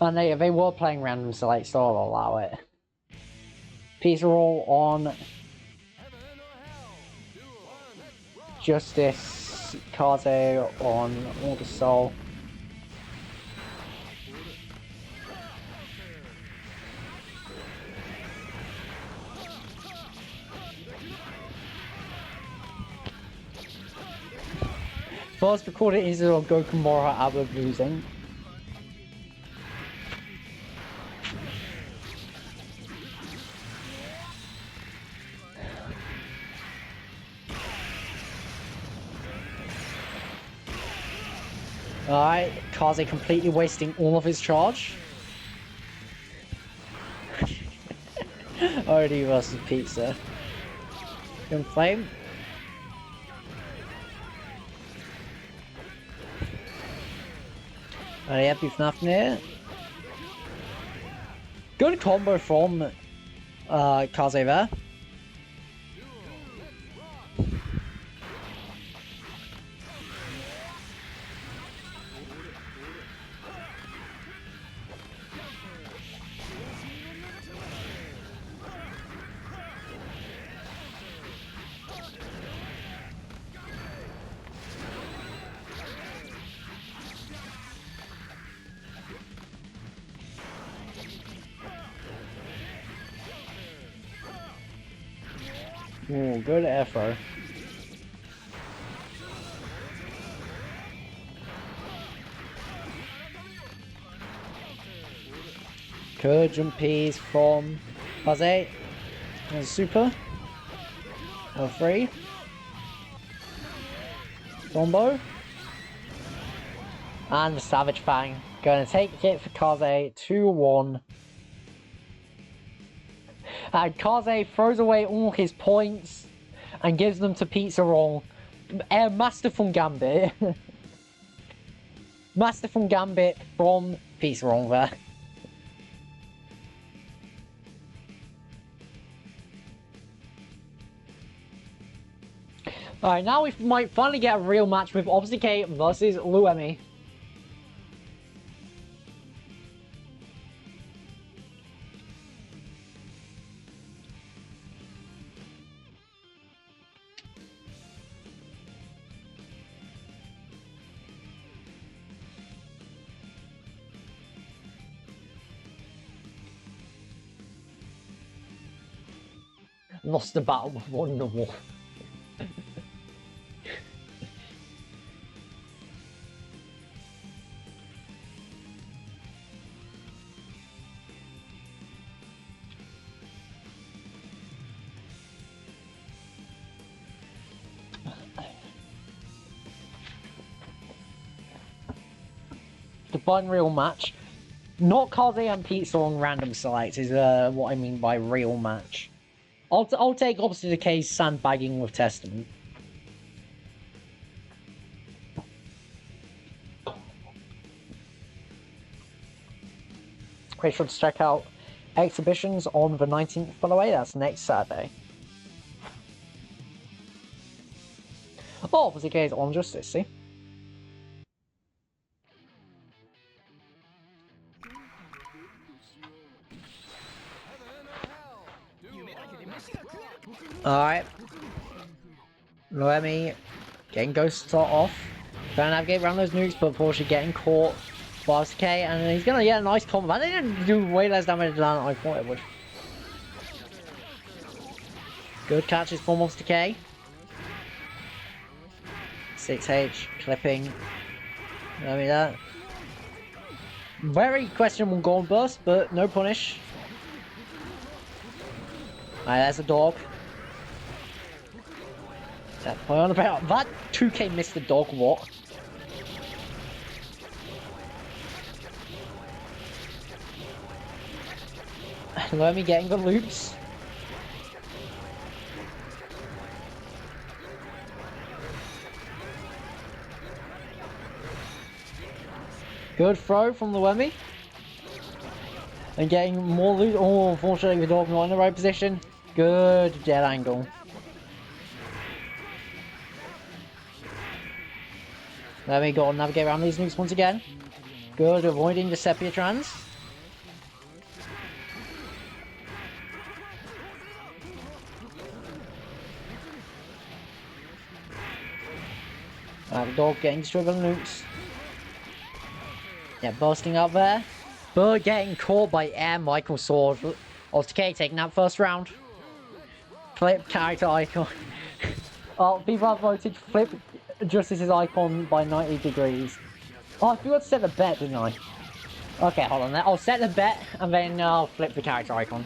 And they were playing random select, so I'll allow it. Peace roll on Justice, Kaze on August Soul. First recorded incident of Gokumara Abba losing. Alright, Kaze completely wasting all of his charge. Already versus Pizza. Gun Flame. Alright, happy FNAF near. Good combo from Kaze there. Ooh, good effort. Good jump piece from Kaze. And super. Or 3. Combo. And the Savage Fang. Gonna take it for Kaze, 2-1. And Kaze throws away all his points and gives them to Pizza Roll. Masterful Gambit. Masterful Gambit from Pizza Roll there. Alright, now we might finally get a real match with Obstacle versus Luemi. Lost the battle with Wonderwall. The fun real match. Not Kaze and Pizza on random sites is what I mean by real match. I'll take opposite the case sandbagging with Testament. Make sure to check out exhibitions on the 19th, by the way, that's next Saturday. Oh, opposite case on Justice, see? Alright. Luemi getting Ghost Shot off. Trying to navigate around those nukes, but unfortunately getting caught by SK, and he's gonna get a nice combo. They didn't do way less damage than I thought it would. Good catches from Monster K. 6H, clipping. I mean that. Very questionable gold burst, but no punish. Alright, there's a dog. That 2K missed the dog, what? Let me getting the loops. Good throw from Luemi. And getting more loot. Oh, unfortunately the dog not in the right position. Good jet angle. There we go, navigate around these nukes once again. Good, avoiding the Sepia trans. The dog getting destroyed by the nukes. Yeah, bursting up there. But getting caught by Air Michael Sword. OTK taking that first round. Flip character icon. Oh, people have voted flip Justice's icon by 90 degrees. Oh, I forgot to set the bet, didn't I? Okay, hold on. I'll set the bet and then I'll flip the character icon.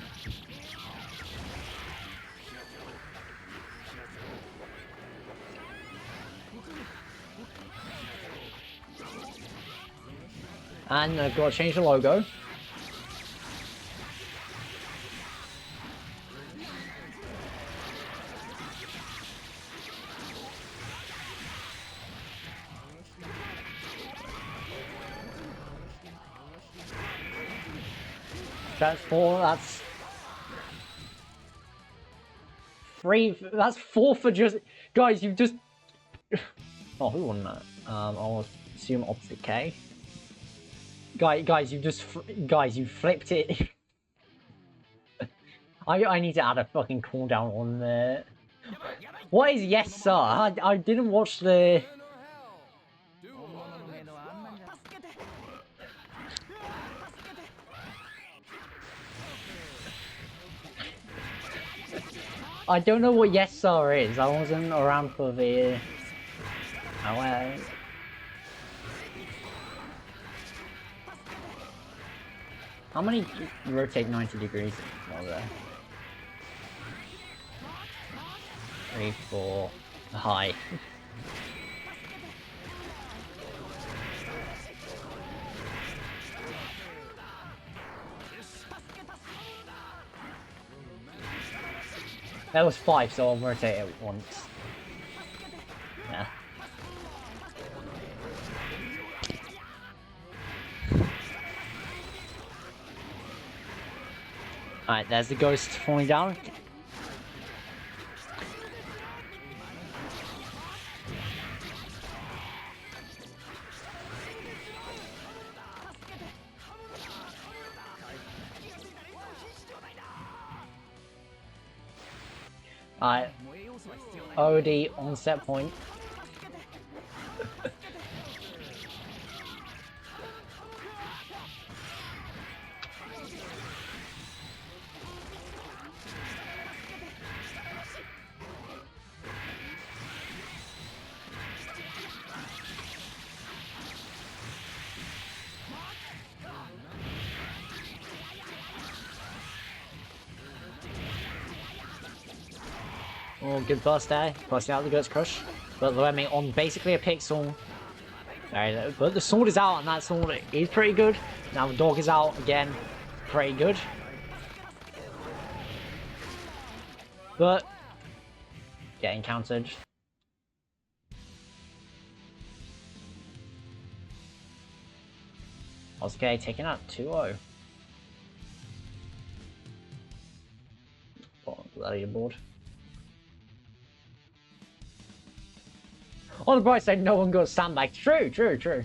And I've got to change the logo. That's 4, that's 3, that's 4 for just... Guys, you've just... Oh, who won that? I'll assume opposite K. Guys, you just... Guys, you flipped it. I need to add a fucking cooldown on there. What is yes, sir? I didn't watch the... I don't know what yes sir is. I wasn't around for the... Oh, how many rotate 90 degrees are there? 3, 4... High. That was 5, so I'll rotate it once. Yeah. Alright, there's the ghost falling down. Alright. OD on set point. Oh, good burst there. Busting out the Guts Crush. But Loemi on basically a pixel. Alright, but the sword is out, and that sword is pretty good. Now the dog is out again. Pretty good. But getting countered. Okay, taking out 2-0. Bloody board. On the bright side, no one goes sandbag. True, true, true.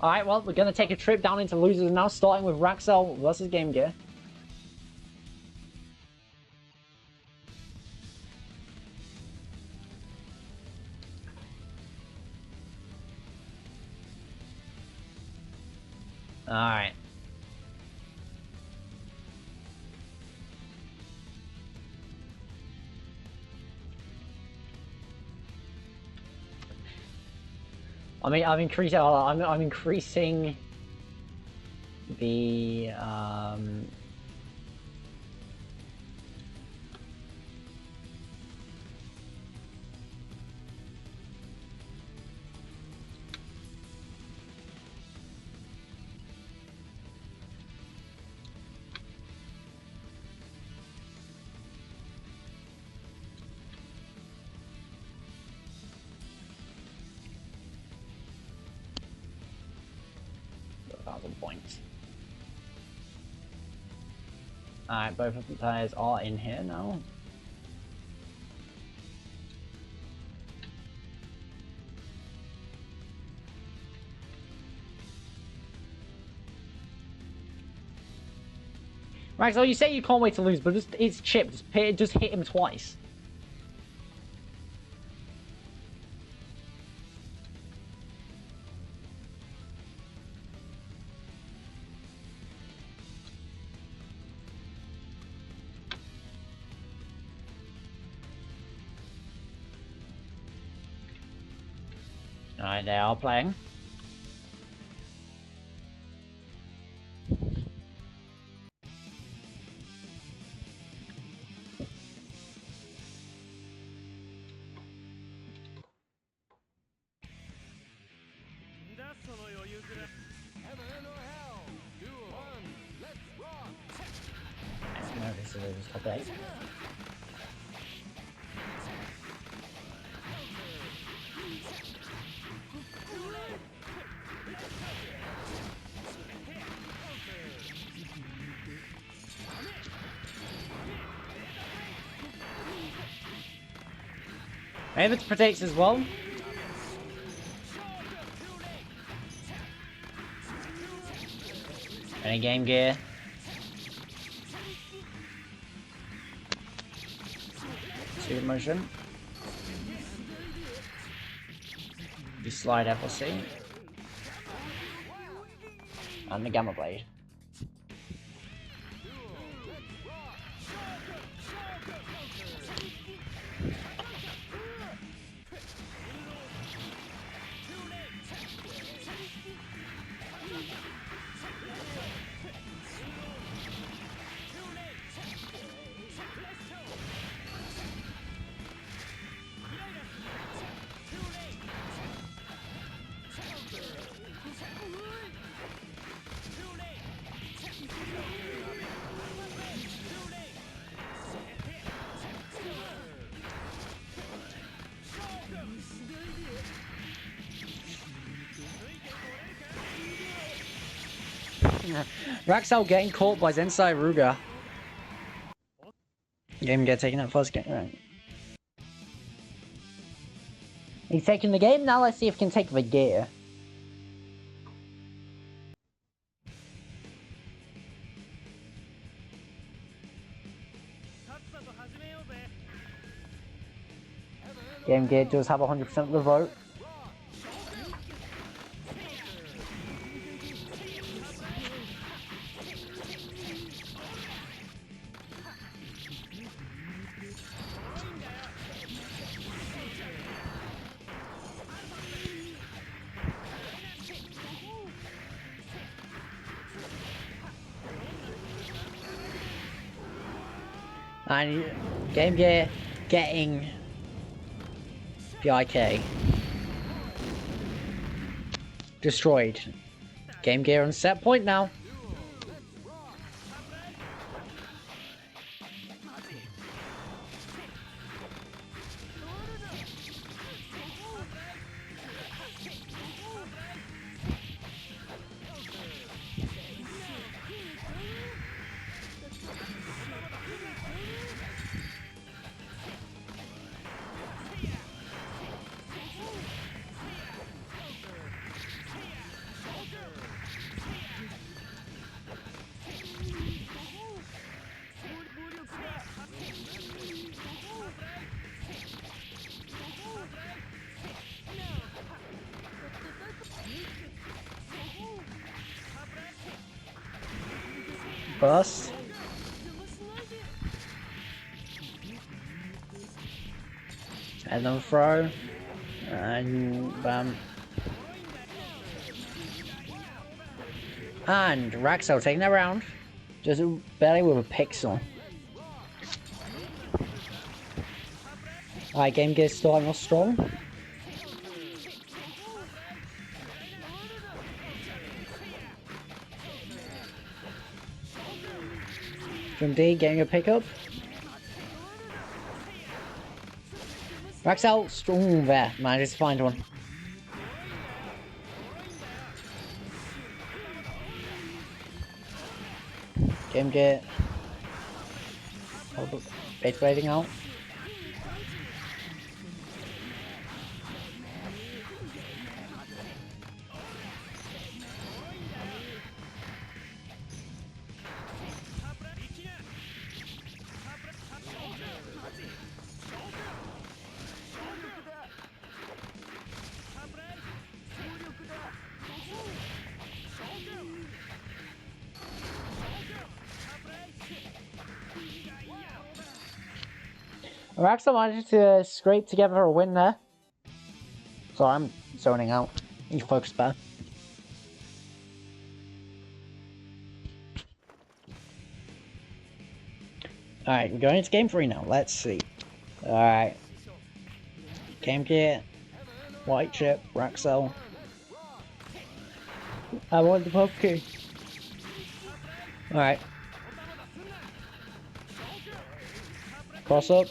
Alright, well, we're going to take a trip down into losers now, starting with Raxel versus Game Gear. Alright. I mean, I'm increasing the points. Alright, both of the players are in here now. Right, so you say you can't wait to lose, but it's chipped. Just hit him twice. Alright, they are playing.
Heaven or hell? Duel 1. Let's rock.
No, this is top 8. Maybe it protects as well. Any Game Gear. Super motion. You slide FLC. And the Gamma Blade. Raxel getting caught by Zensai Ruga. Game get taken out first game, right? He's taking the game, now let's see if he can take the gear. Game Gear does have 100% of the vote. And Game Gear getting PIK. Destroyed. Game Gear on set point now. Burst. And then throw. And bam. And Raxel taking that round. Just barely with a pixel. Alright, Game Gear starting off strong. From D, getting a pickup. Raxel, strong there. Manages to find one. Game Gear. Bait blading out. Raxel managed to scrape together a win there. So I'm zoning out. You focus better. Alright, we're going into game 3 now. Let's see. Alright. Game Gear. White chip. Raxel. I want the pop key. Alright. Cross up.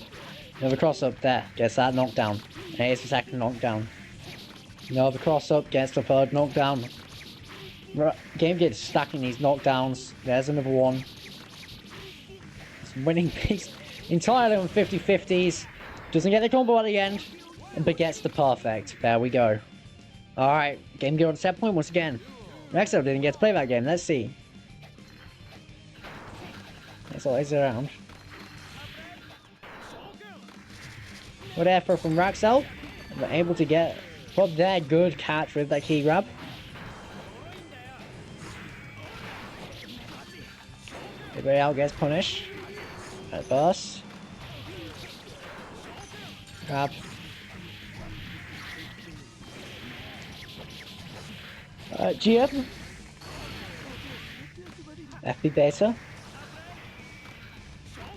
Another cross up there. Gets that knockdown. And here's the second knockdown. Another cross up. Gets the third knockdown. Game Gear stacking these knockdowns. There's another one. It's winning piece entirely on 50-50s. Doesn't get the combo at the end. But gets the perfect. There we go. Alright. Game Gear on set point once again. Raxel didn't get to play that game. Let's see. That's always around. Good effort from Raxel. We're able to get up there. Good catch with that key grab. Everybody else gets punished. At burst. Grab. GM. FB beta.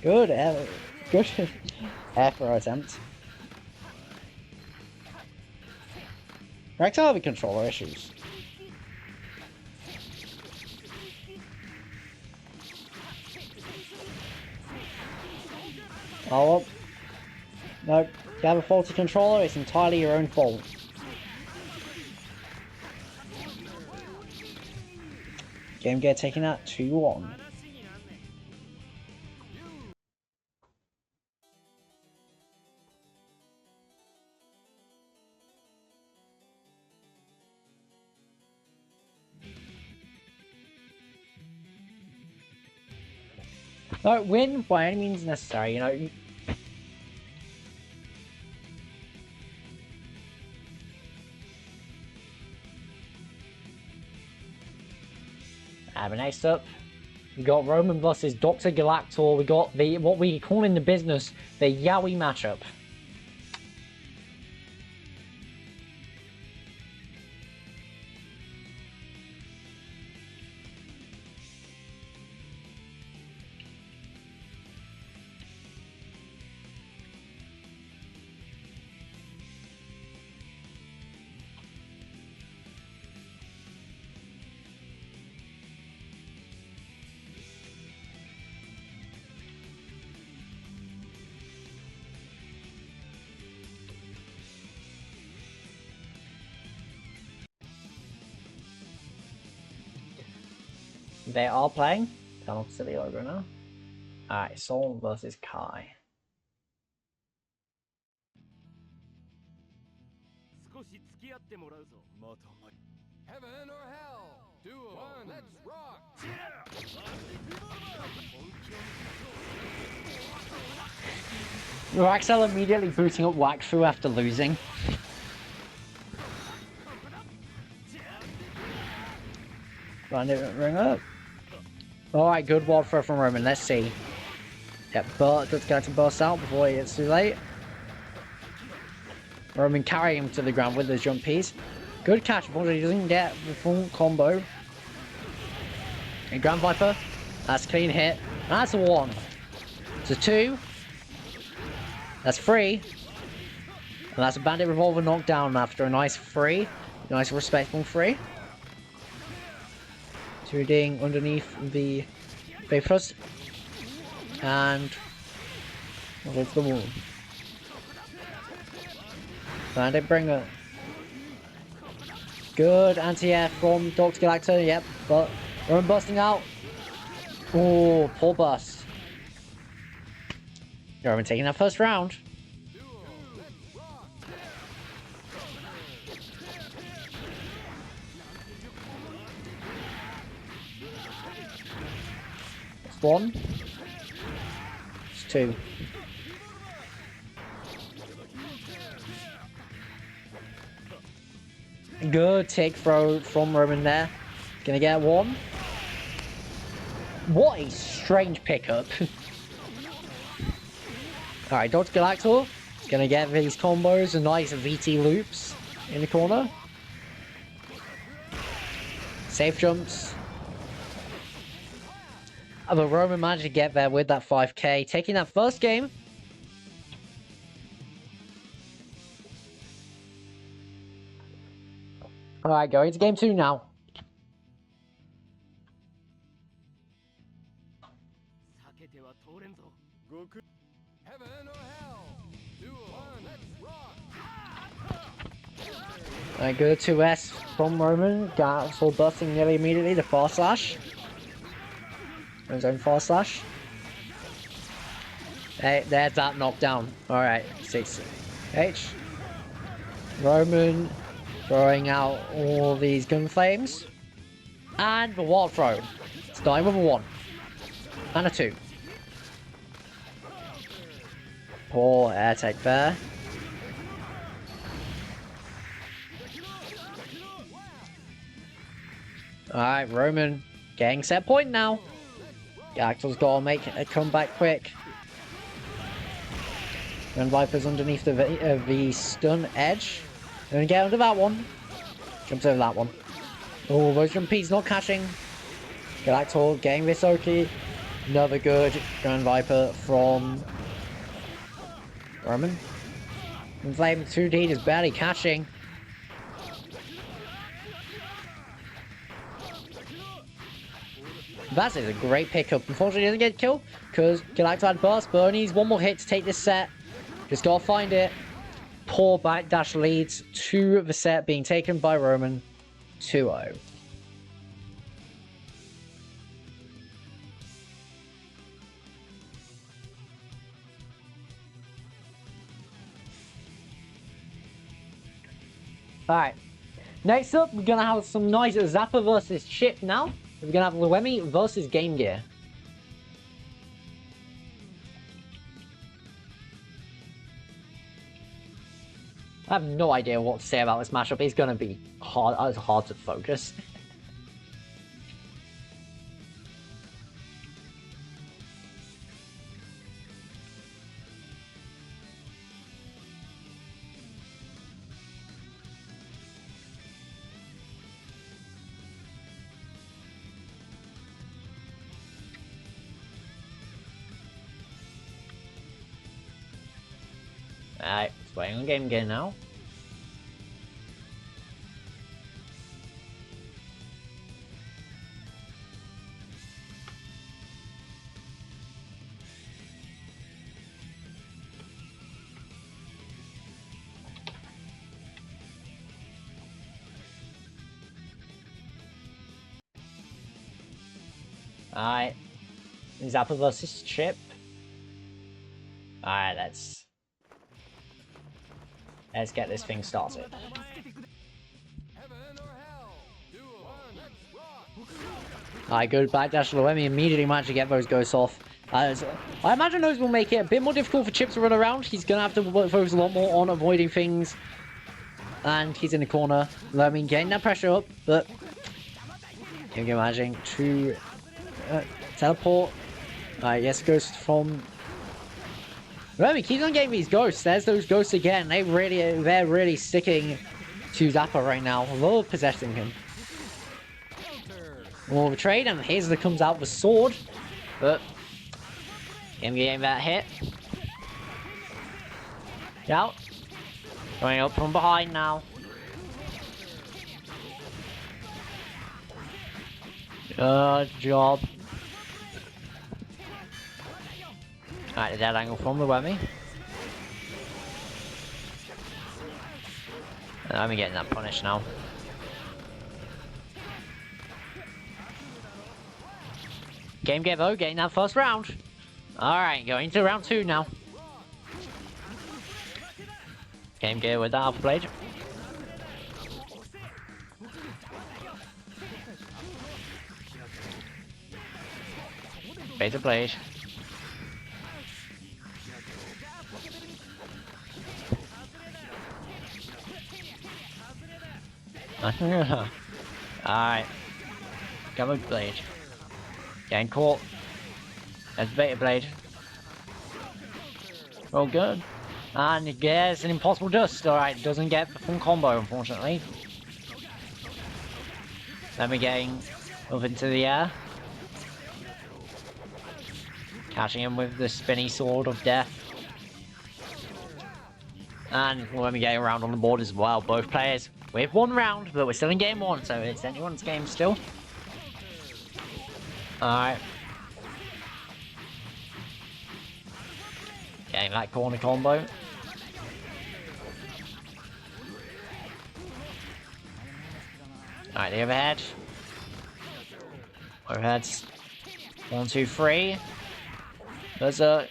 Good effort attempt. Raxel having controller issues. Oh, no, you have a faulty controller, it's entirely your own fault. Game Gear taking that 2-1. No, win by any means necessary, you know. Next up, we got Roman versus Dr. Galactor. We got the what we call in the business the Yowie matchup. They are playing. Turn off silly logo now. Alright, Sol versus Kai.
Heaven or hell? Duel. One. Let's rock.
Raxel immediately booting up Wakfu after losing. Bandit ring up. Alright, good ward throw from Roman. Let's see. Yep, but that's going to burst out before it's too late. Roman carrying him to the ground with the jump piece. Good catch, but he doesn't get the full combo. And Grand Viper, that's a clean hit. That's a 1. It's a 2. That's 3. And that's a Bandit Revolver knockdown after a nice 3. Nice respectful 3. 2D'ing underneath the Vapors. And it's the wall. Bandit Bringer. Good anti-air from Dr. Galactor, yep, but Roman busting out. Oh, poor bust. Roman taking that first round. It's 1. It's 2. Good take throw from Roman there. Gonna get 1. What a strange pickup. Alright, Dr. Galactor gonna get these combos and nice VT loops in the corner. Safe jumps. But Roman managed to get there with that 5k, taking that first game. Alright, going to game 2 now.
Heaven or hell? Duel. One. Let's rock.
Alright, good 2S from Roman. Full busting nearly immediately. The fast slash. His own fast slash. Hey, there's that knockdown. Alright, 6H. Roman throwing out all these gun flames. And the wall throw. Starting with a 1. And a 2. Poor air tech there. Alright, Roman getting set point now. Galactor's gotta make a comeback quick. And Viper's underneath the stun edge. Gonna get under that one. Jumps over that one. Oh, those jump P's not catching. Galactor getting this Oki. Another good Grand Viper from Roman. And Flame 2D is barely catching. That is a great pickup. Unfortunately, he doesn't get killed because Galactor had burst, but only needs 1 more hit to take this set. Just gotta find it. Poor backdash leads to the set being taken by Roman 2-0. Alright. Next up, we're gonna have some nice Zappa versus Chip now. We're gonna have Luemi versus Game Gear. I have no idea what to say about this matchup. It's gonna be hard to focus. Alright, it's waiting on Game Gear now. Alright. Zappa versus Chip. Alright, let's get this thing started. Alright, good backdash Luemi immediately managed to get those ghosts off. I imagine those will make it a bit more difficult for Chip to run around. He's gonna have to focus a lot more on avoiding things. And he's in the corner. Luemi getting that pressure up, but you're managing to teleport. Alright, yes, ghost from Luemi keeps on getting these ghosts. There's those ghosts again. They're really sticking to Zappa right now. Love possessing him. More of a trade, and Hazel comes out with sword, but getting that hit. Out. Going up from behind now. Good job. Alright, the dead angle from Luemi. And I'm getting that punish now. Game Gear though, getting that first round. Alright, going to round 2 now. Game Gear with the Alpha Blade. Beta Blade. Alright. Gamma Blade. Getting caught. There's Beta Blade. Oh, good. And it gets an Impossible Dust. Alright, doesn't get the full combo, unfortunately. Then we're getting up into the air. Catching him with the spinny sword of death. And when we get around on the board as well, both players with 1 round, but we're still in game 1, so it's anyone's game still. Alright. Getting that corner combo. Alright, the overhead. Overheads. 1, 2, 3. There's a...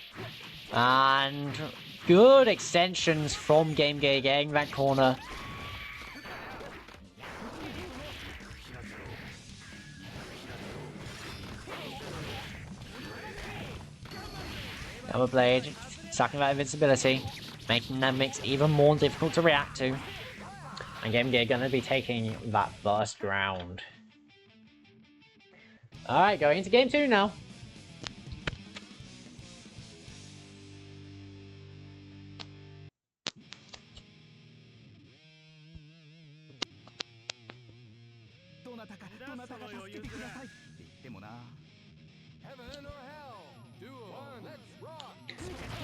And... Good extensions from Game Gear getting that corner. Gamma Blade, sacking that invincibility, making that mix even more difficult to react to. And Game Gear gonna be taking that first round. Alright, going into game 2 now.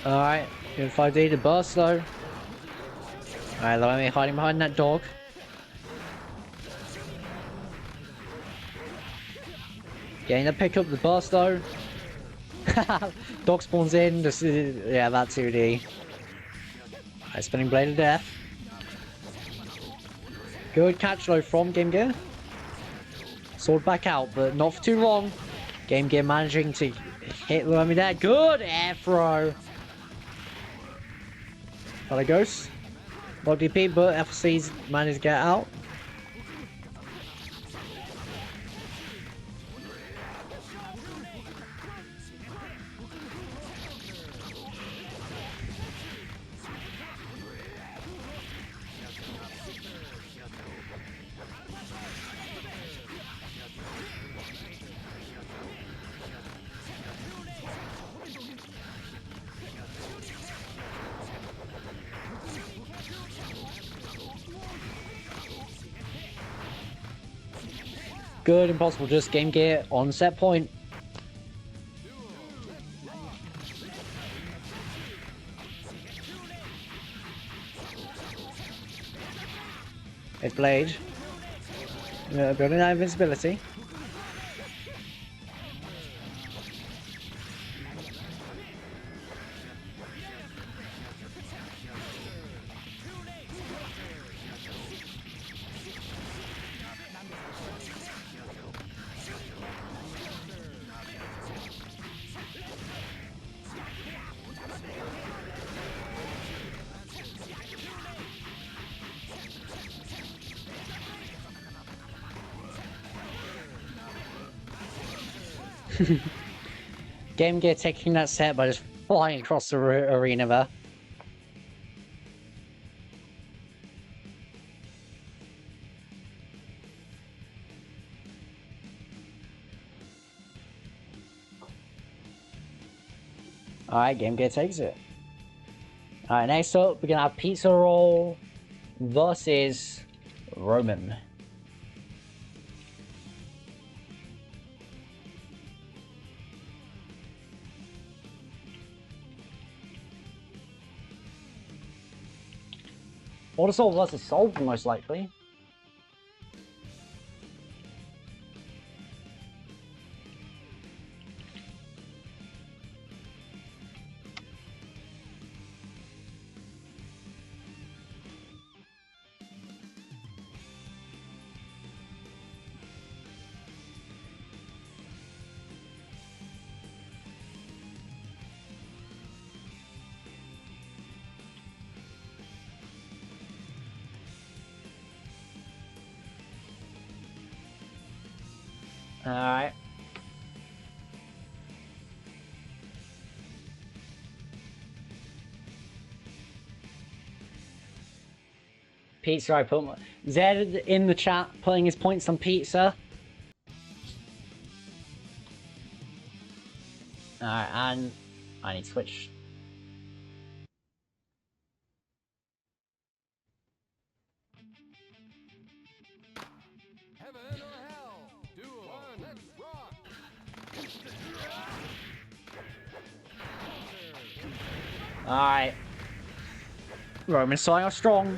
Alright, good 5D to burst though. Alright, Luemi hiding behind that dog. Getting to pick up the burst though. Dog spawns in, this is, yeah, that 2D. Alright, spinning blade of death. Good catch though from Game Gear. Sword back out, but not for too long. Game Gear managing to hit Luemi there. Good air throw. Got a ghost. Low DP, but FC's managed to get out. Good, impossible, just game gear on set point. Hit blade. Building that invincibility. Game Gear taking that set by just flying across the arena there. Alright, Game Gear takes it. Alright, next up, we're gonna have Pizza Roll versus Roman. Water Soul versus Solve, most likely. Alright. Pizza, I put Zed in the chat putting his points on pizza. Alright, and I need to switch.
Heaven or hell? Duel. One, let's rock.
Alright. Roman starting off strong.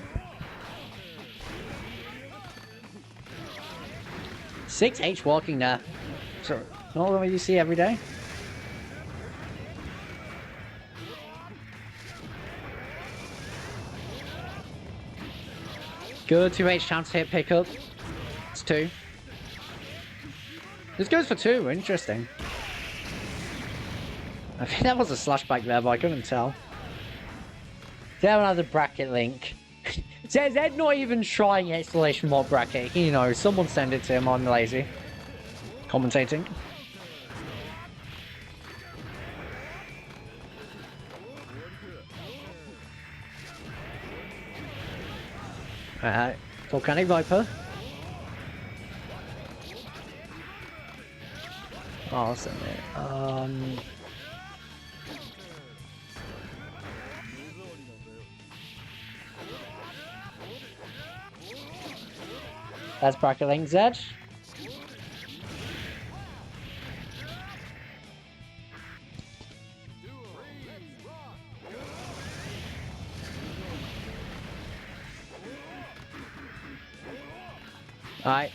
6H walking there. So, not the way you see every day. Good 2H chance to hit pickup. It's 2. This goes for 2, interesting. I think that was a slash back there, but I couldn't tell. They have another bracket link. They're not even trying exclamation mark bracket. He knows. Someone send it to him. I'm lazy. Commentating. Alright. Volcanic Viper. Awesome. That's bracket link Z. Alright.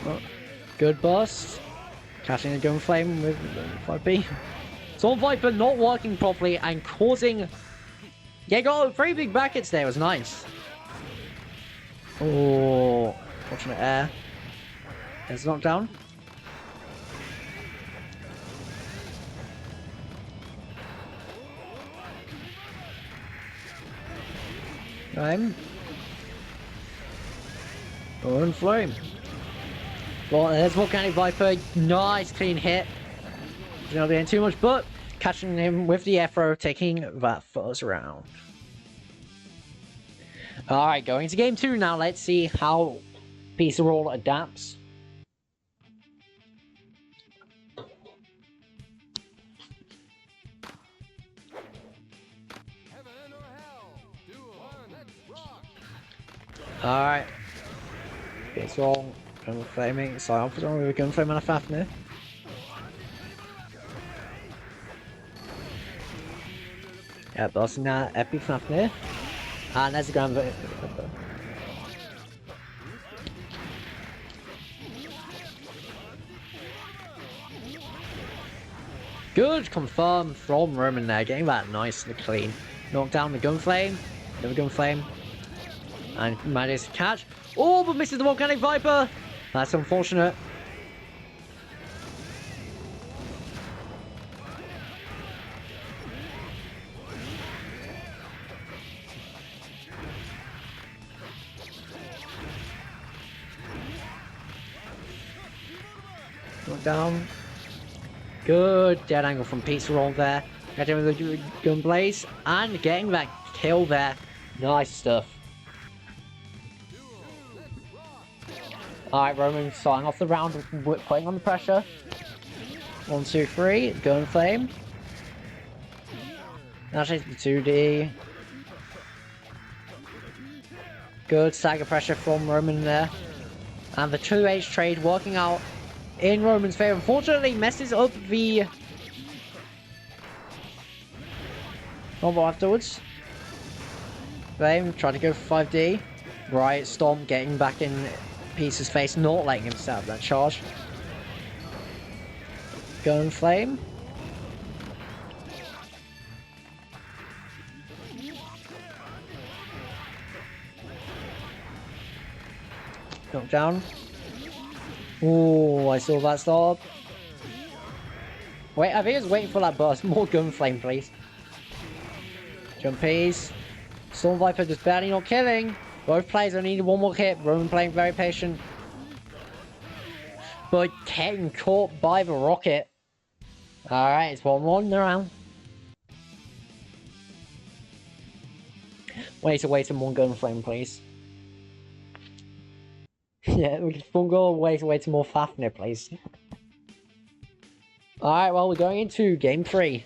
Oh, good burst. Catching the gun flame with 5B. Sword Viper not working properly and causing... Yeah, got 3 big brackets there. It was nice. Oh, fortunate air. It's knocked down. Flame. And flame. Well, there's Volcanic Viper. Nice clean hit. He's not doing too much, but catching him with the F-throw, taking that first round. Alright, going to game 2 now. Let's see how Pizza Roll adapts.
Heaven or hell? Duel. Let's rock.
Alright. Pizza Roll. Gun flaming. So I'm putting on with a gun flame and a Fafnir. Yeah, bossing that epic Fafnir. And there's the Grand Viper. Good confirm from Roman there, getting that nice and clean. Knock down the Gunflame, another Gunflame, and manages to catch. Oh, but misses the Volcanic Viper! That's unfortunate. Knock down. Good dead angle from Pizza Roll there. Getting with the gun blaze and getting that kill there. Nice stuff. Alright, Roman starting off the round with putting on the pressure. 1, 2, 3, gun flame. Now takes the 2D. Good stagger pressure from Roman there. And the 2H trade working out in Roman's favor. Unfortunately, messes up the combo afterwards. Flame trying to go for 5D. Right, Storm getting back in Pizza's face, not letting him set up that charge. Gun Flame. Knock down. Oh, I saw that stop. Wait, I think I was waiting for that burst. More gun flame, please. Jumpies. Storm Viper just barely not killing. Both players only need one more hit. Roman playing very patient. But getting caught by the rocket. Alright, it's 1-1 in the round. Wait, one gun flame, please. Yeah, we can fungal way to more Fafnir, please. Alright, well, we're going into game 3.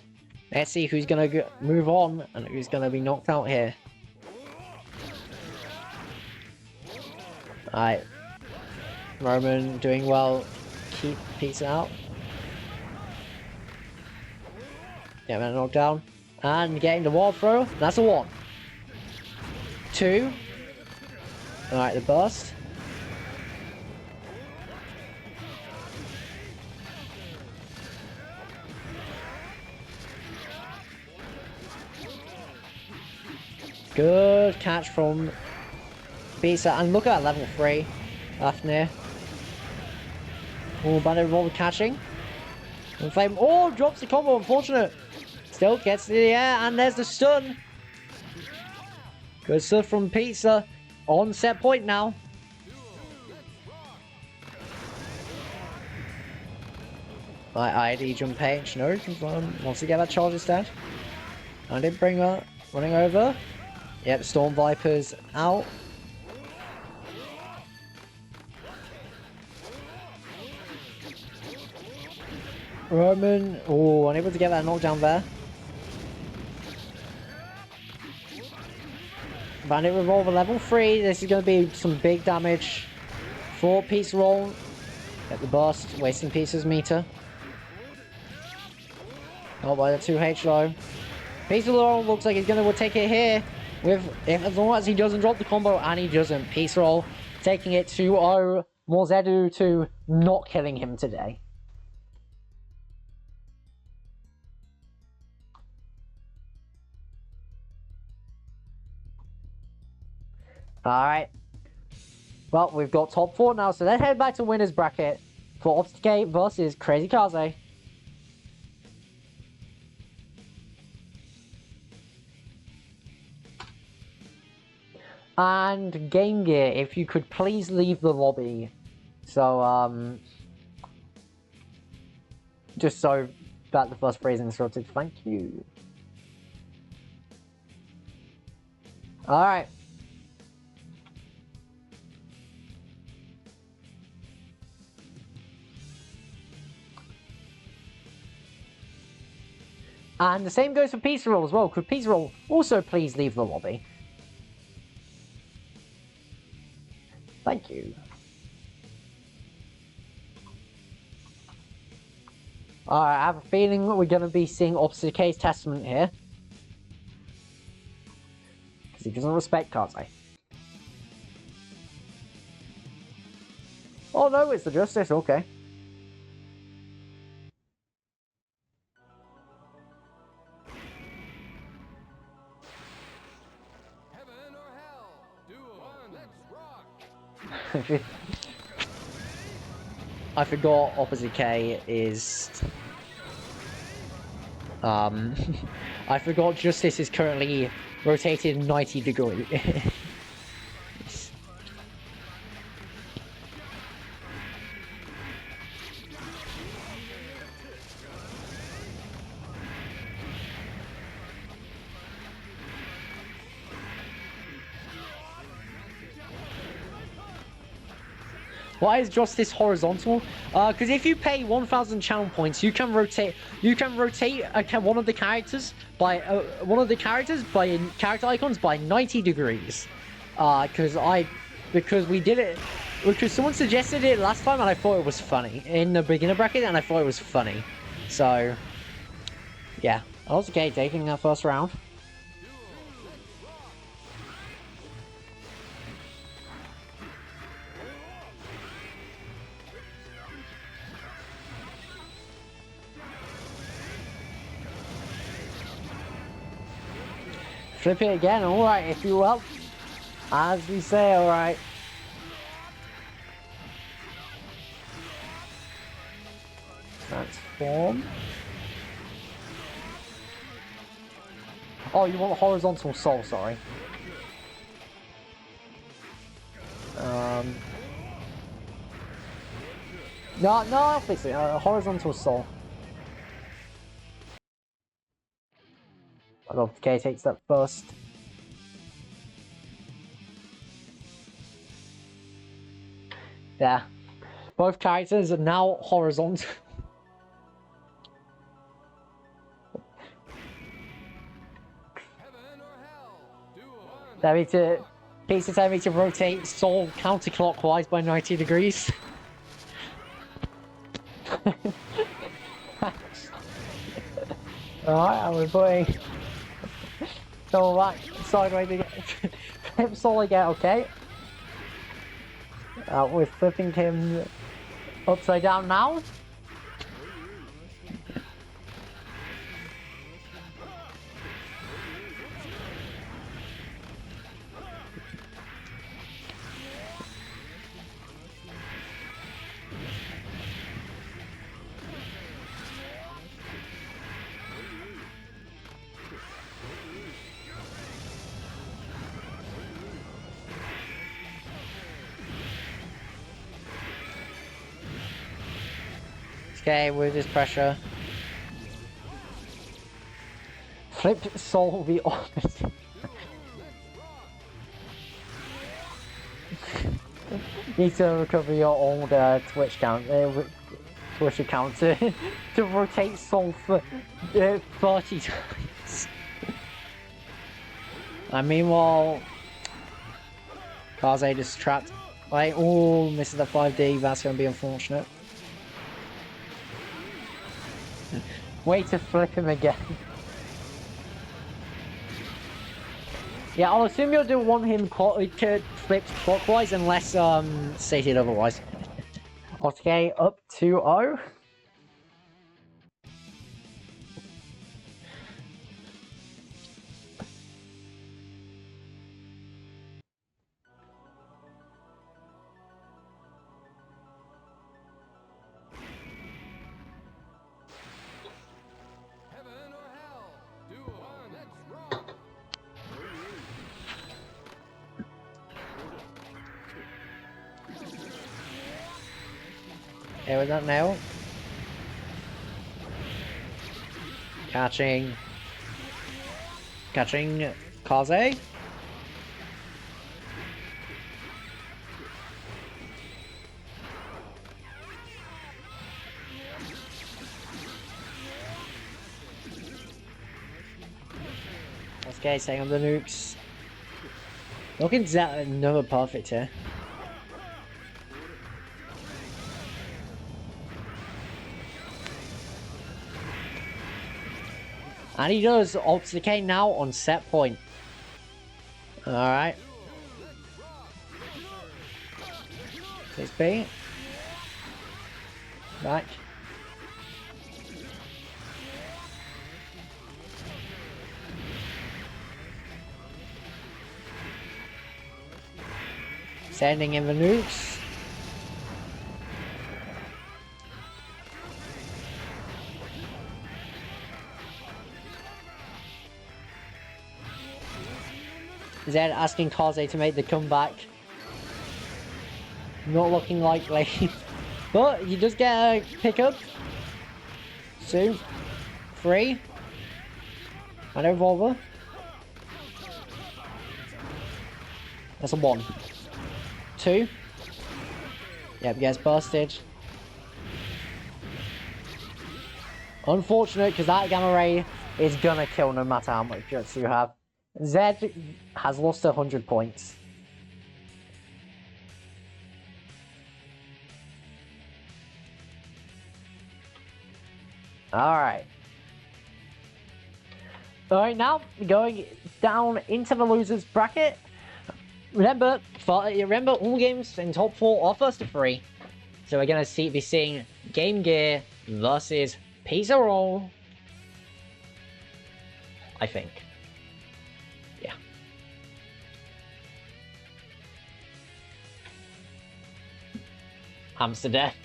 Let's see who's gonna move on and who's gonna be knocked out here. Alright. Roman doing well. Keep Pizza out. Get that knocked down. And getting the wall throw. That's a 1. 2. Alright, the burst. Good catch from Pizza, and look at that level 3 Fafnir. Oh, Bandit Revolver catching. And Flame, oh, drops the combo, unfortunate. Still gets to the air, and there's the stun. Good stuff from Pizza. On set point now. Right, ID jump page, no, confirm. Wants to get that charge instead. And did bring her running over. Yep, Storm Viper's out. Roman, oh, unable to get that knockdown there. Bandit Revolver level 3. This is going to be some big damage for Pizza Roll. Get the burst, wasting Pizza's meter. Oh, by the 2H low. Pizza Roll looks like he's going to take it here. As long as he doesn't drop the combo, and he doesn't. Pizza Roll taking it 2-0. Morzedu to not killing him today. Alright. Well, we've got top 4 now, so let's head back to winner's bracket for Obsticate versus Crazy Kaze. And Game Gear, if you could please leave the lobby. So, just so that the first phrase is sorted. Thank you. Alright. And the same goes for Pizza Roll as well. Could Pizza Roll also please leave the lobby? Thank you. Alright, I have a feeling that we're going to be seeing Officer K's Testament here. Because he doesn't respect Kaze. Oh no, it's the Justice, okay.
Heaven or hell? Duel one, let's rock.
I forgot Opposite K is... I forgot Justice is currently rotated 90 degrees. Why is Justice horizontal? Because if you pay 1,000 channel points, you can rotate. One of the characters by character icons by 90 degrees. Because we did it. Because someone suggested it last time, and I thought it was funny in the beginner bracket, and I thought it was funny. So, yeah, I was okay taking that first round. Flip it again, alright, if you will. As we say, alright. Transform. Oh, you want horizontal soul, sorry. No, I'll fix it. Horizontal soul. I love K takes that first. Yeah. Both characters are now horizontal. Pizza tell me to rotate Soul counterclockwise by 90 degrees. Alright, and we're putting Soul back sideways again. Flip Soul again, okay. We're flipping him upside down now. Okay, with this pressure. Flip Soul the opposite. Need to recover your old Twitch account to rotate Soul for 30 times. And meanwhile, Kaze just trapped. Right, oh, misses the 5D. That's going to be unfortunate. Way to flip him again. Yeah, I'll assume you'll do want him flipped clockwise unless stated otherwise. Okay, up 2-0. Here with that now. Catching Kaze. Okay, setting up the nukes. Looking at another perfect here. And he does Obfuscate now on set point. Alright. 6B. Back. Sending in the nukes. Zed asking Kaze to make the comeback. Not looking likely. But he does get a pickup. 2, 3. And a revolver. That's a 1. 2. Yep, gets busted. Unfortunate, because that gamma ray is gonna kill no matter how much jutsu you have. Zed has lost 100 points. Alright. Alright, now going down into the losers bracket. Remember, all games in top 4 are first to 3. So we're gonna be seeing Game Gear versus Pizza Roll. I think. Yeah. Hamster death.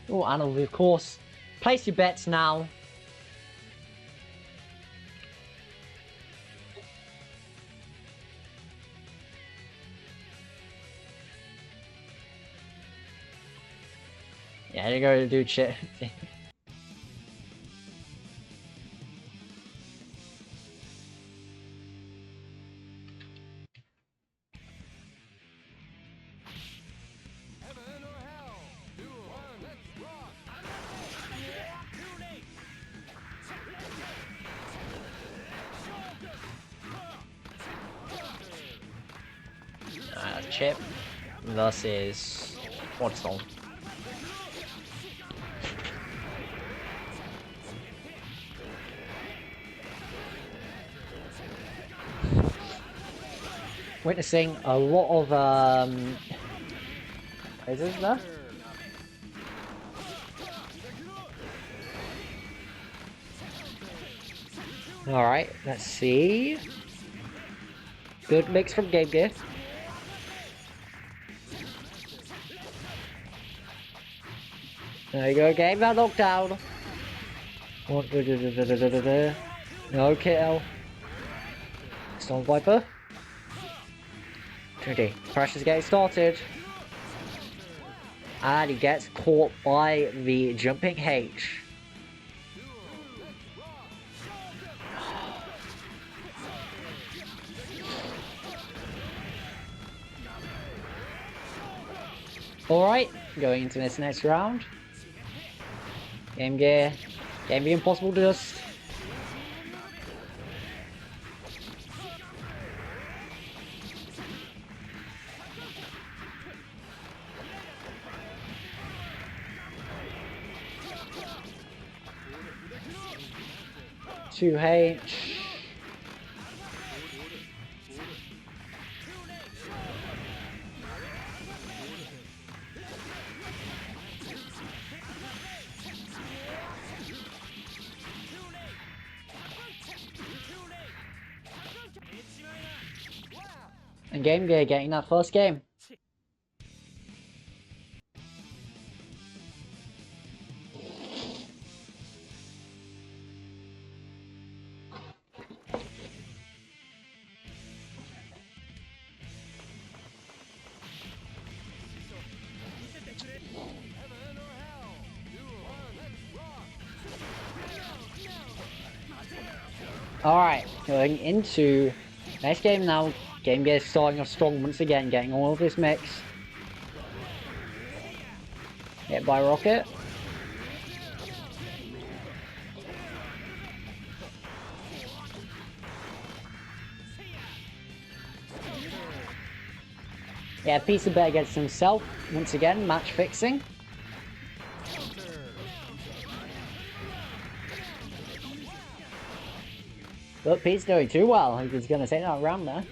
Oh, and of course, place your bets now. Yeah, you go to do shit.
Heaven or hell? Do one, let's rock!
Chip versus what's on? Witnessing a lot of is there? Alright, let's see. Good mix from Game Gear. There you go, game that knockdown. No kill. Storm Viper. 2D. Pressure's getting started. And he gets caught by the jumping H. Alright, going into this next round. Game Gear impossible to just. Two H. And Game Gear getting that first game. Alright, going into next game now. Game Gear starting off strong once again, getting all of this mix. Hit by Rocket. Yeah, Pizza Bear gets himself, once again, match fixing. But Pete's doing too well. He's going to take that round there.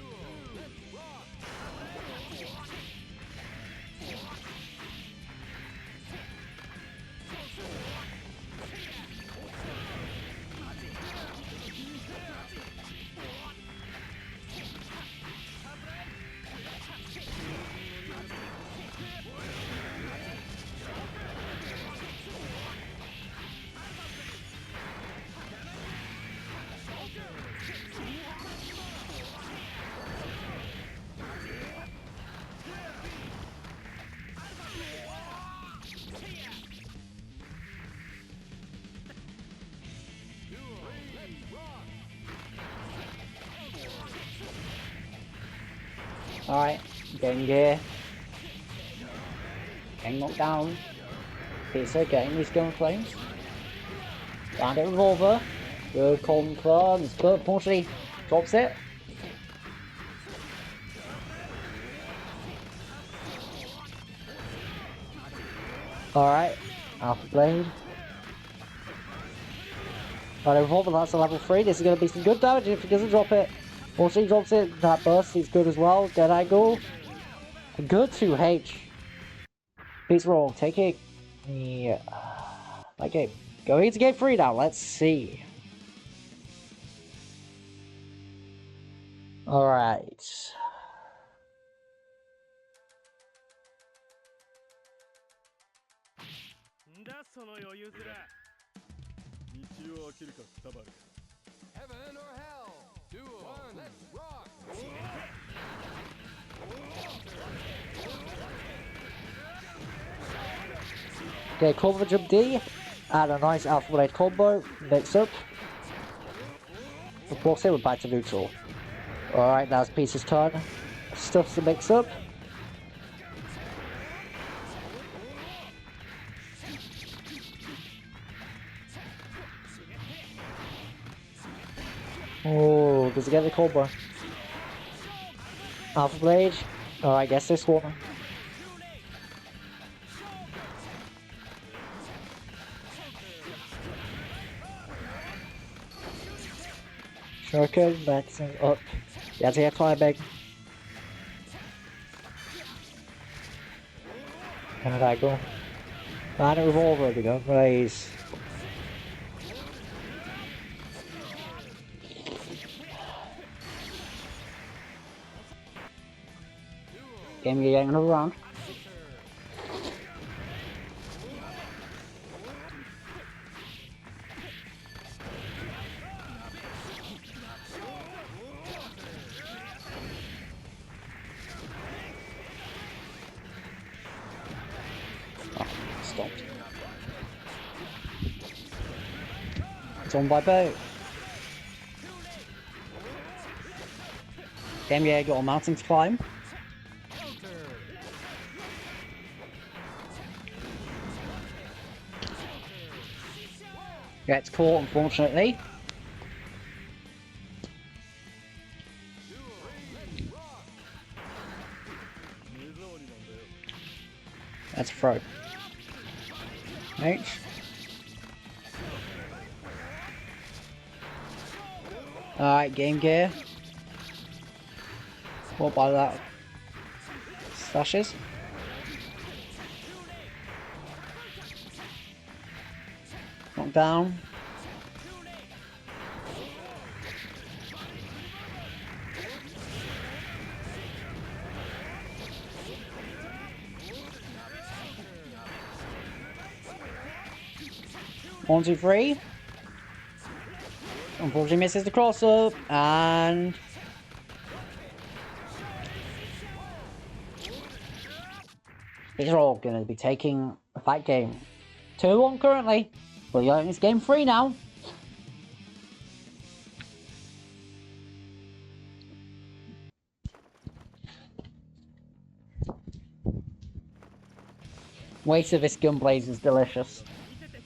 Alright, Game Gear. Getting knocked down. Pizza getting these gun flames. Bandit Revolver. Good Colton Clubs, but unfortunately drops it. Alright, Alpha Blade. Bandit Revolver, that's a level 3. This is going to be some good damage if he doesn't drop it. Once he drops it, that burst is good as well. Dead Angle. A good 2H. Beats roll, take it. Yeah. That game. Going into game 3 now, let's see. Alright.
Heaven or hell? Duel. One. Let's rock.
Okay, cover jump D. Add a nice Alpha Blade combo. Mix up. Of course, it would back to neutral. Alright, that's Peter's turn. Stuff to mix up. Oh, does he get the combo? Alpha Blade. Alright, guess this one. Shuriken, backs up. Yeah, to get climbing. And I go. Bandit Revolver, we go. Raise. Game Gear getting another round. Oh, stopped. It's on by boat. Game Gear got a mountain to climb. Gets caught, unfortunately. That's a throw. H. Alright, Game Gear. What by that? Slashes. Knocked down. One, two, three. Unfortunately misses the cross up, and these are all going to be taking a fight game. 2-1 currently, but you're in this game 3 now. Waste of this Gunblaze is delicious.
Heaven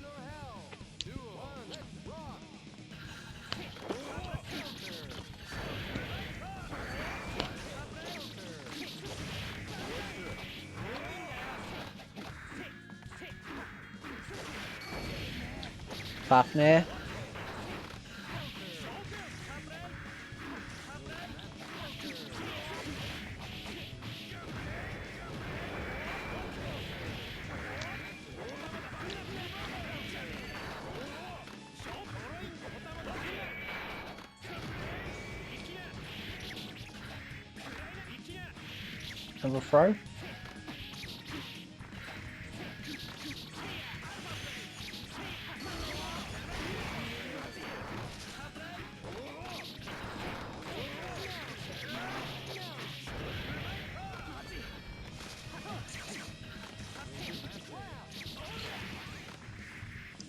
or hell? Duel 1, let's rock!
Fafnir. Overthrow.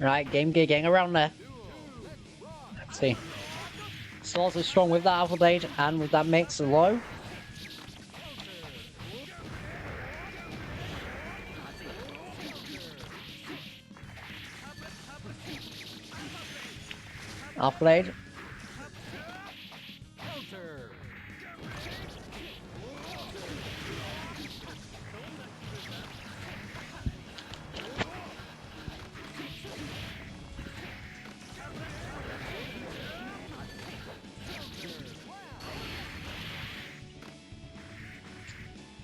Right, game gear getting around there. Let's see. Swords is strong with that Alpha Blade and with that mix low. Alpha Blade.
Counter!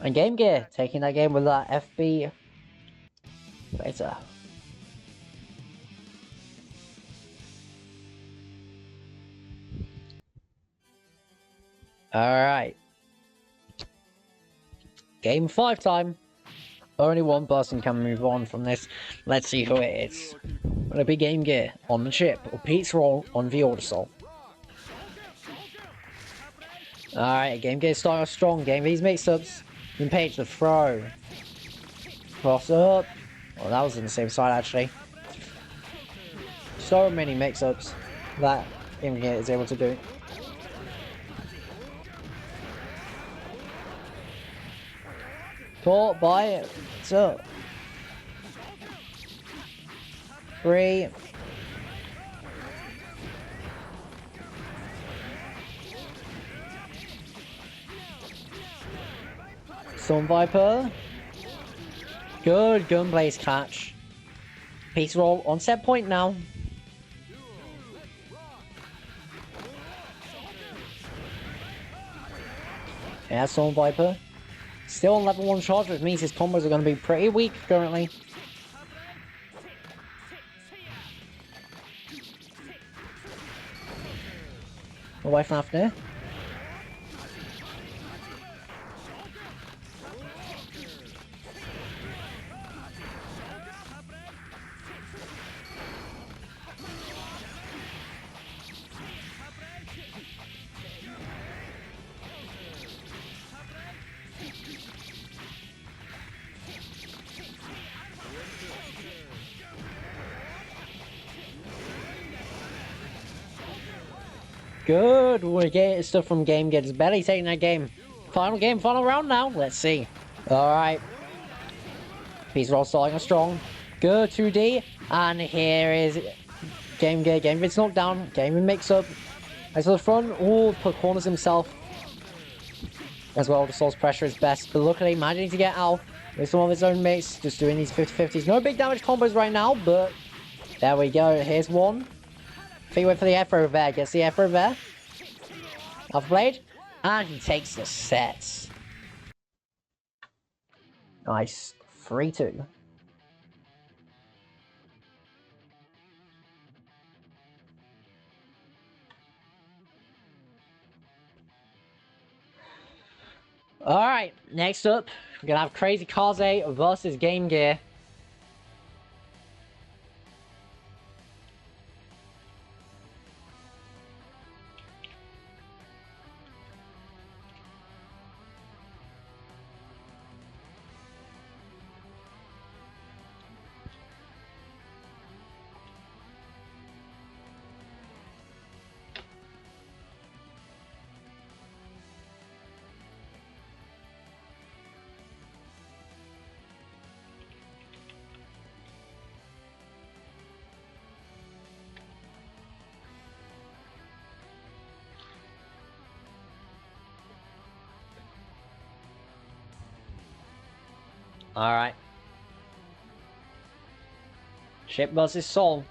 And Game Gear taking that game with that FB later. Alright. Game 5 time. Only one person can move on from this. Let's see who it is. Will it be Game Gear on the chip or Pete's Roll on the Autosol? Alright, Game Gear starting off strong. Game these mix-ups. Then Page the throw. Cross up. Well, that was on the same side actually. So many mix-ups that Game Gear is able to do. Caught by it. 2. 3. Storm Viper. Good Gunblaze catch. Peace roll on set point now. Yeah, Storm Viper. Still on level 1 charge, which means his combos are going to be pretty weak currently. Away from Fafnir. Good, we're getting stuff from Game Gear. It's barely taking that game. Final game, final round now. Let's see. Alright. Peace Roll starting us strong. Good 2D. And here is Game Gear. Game Gear's knocked down. Game Gear mix up. As to the front. Oh, put corners himself. As well, the Soul's pressure is best. But luckily, managing to get out with some of his own mates. Just doing these 50-50s. No big damage combos right now, but there we go. Here's one. Think wait for the Afro there. Gets the Afro there. Alpha Blade. And he takes the sets. Nice. 3-2. Alright, next up, we're gonna have Crazy Kaze versus Game Gear. Alright. Ship versus Soul.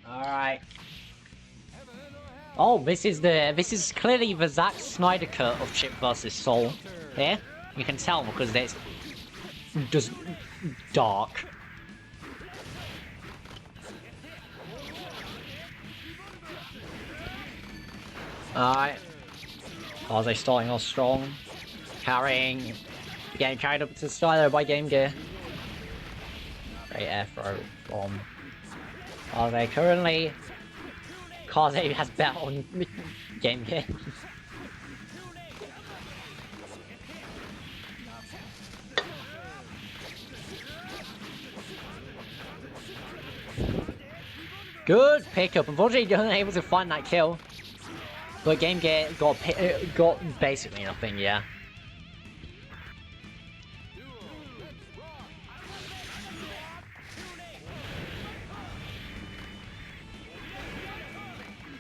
Alright. Oh, this is clearly the Zack Snyder cut of Chip vs. Soul. Here, you can tell because it's just dark. Alright. Kaze starting off strong. Getting carried up to the sky there by Game Gear. Great air throw from Kaze. Currently, Kaze has bet on Game Gear. Good pickup. Unfortunately, unable to find that kill. But Game Gear got basically nothing, yeah.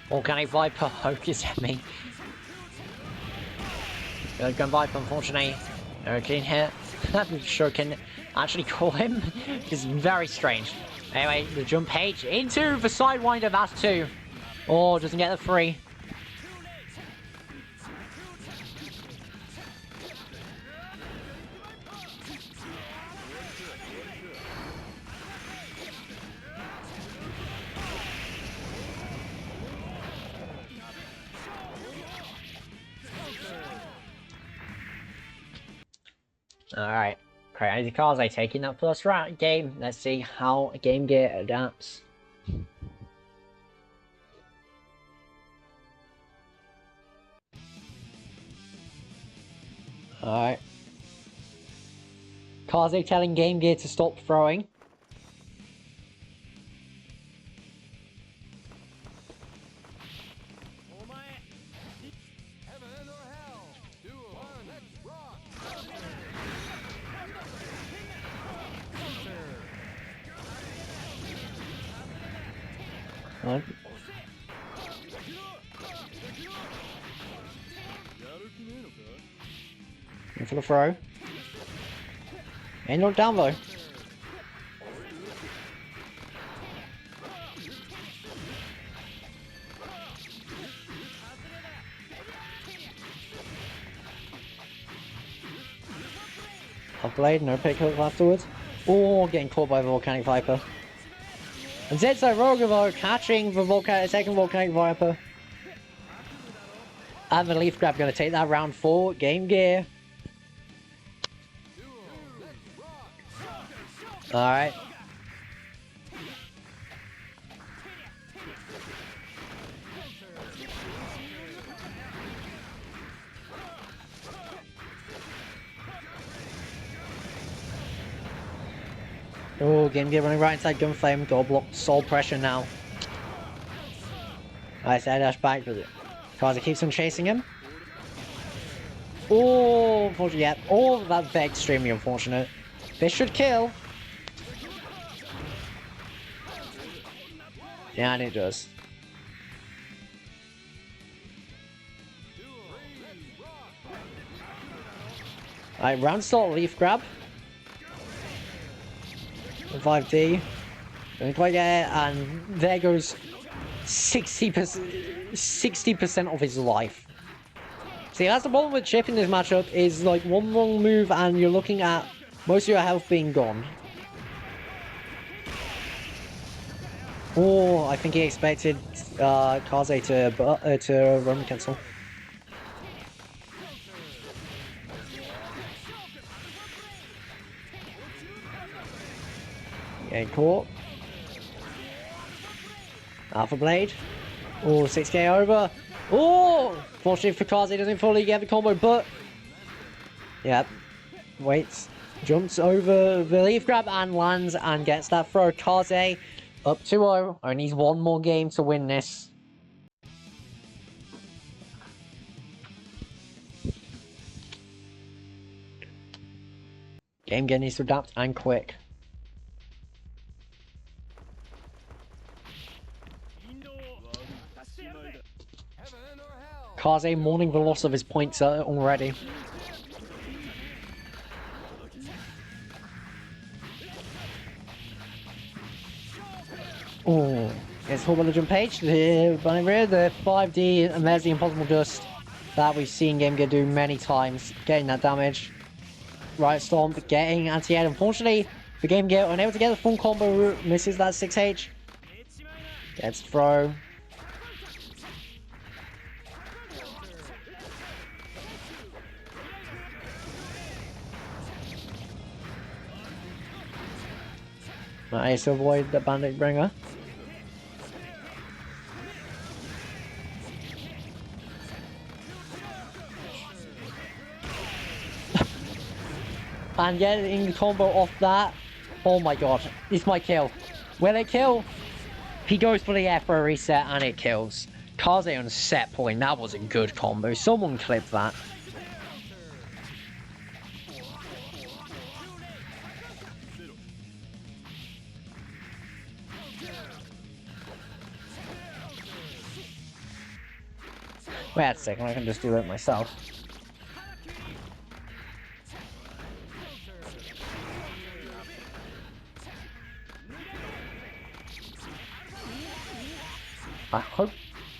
Organic Viper focus at me. Gun Viper, unfortunately, very clean hit. I'm sure can actually call him. It's very strange. Anyway, the jump page into the Sidewinder, that's 2. Oh, doesn't get the 3. Alright, Crazy Kaze taking that first round game. Let's see how Game Gear adapts. Alright. Kaze telling Game Gear to stop throwing. What? In for the throw. And knocked down though. Off blade, no pickup afterwards. Oh, getting caught by the Volcanic Viper. And Zetsu Rogovo catching the second Volcanic Viper. And the Leaf Grab gonna take that round 4. Game Gear. Alright. Oh, Game Gear running right inside Gunflame. Door blocked. Soul pressure now. Alright, so I dash back with it. Kaze keeps on chasing him. Oh, unfortunately, yeah. Oh, that's extremely unfortunate. This should kill. Yeah, and it does. Alright, round start Leaf Grab. 5D. Don't quite get it, and there goes 60% of his life. See, that's the problem with Chip in this matchup, is like one wrong move and you're looking at most of your health being gone. Oh, I think he expected Kaze to run cancel. Getting caught. Alpha Blade. Oh, 6k over. Oh! Fortunately for Kaze, doesn't fully get the combo, but... Yep. Waits. Jumps over the Leaf Grab and lands and gets that throw. Kaze Up 2-0. Only needs one more game to win this. Game Gear needs to adapt and quick. Kaze mourning the loss of his points already. Oh, it's Horrible Legend page. The 5D and there's the Impossible Dust that we've seen Game Gear do many times. Getting that damage. Right Stomp, getting anti-air. Unfortunately, the Game Gear unable to get the full combo route, misses that 6H. Gets throw. Nice to avoid the Bandit Bringer. And getting the combo off that. Oh my god, this might kill. Will it kill? He goes for the air for a reset and it kills. Kaze on set point, that was a good combo. Someone clip that. Wait a second, I can just do it myself. I hope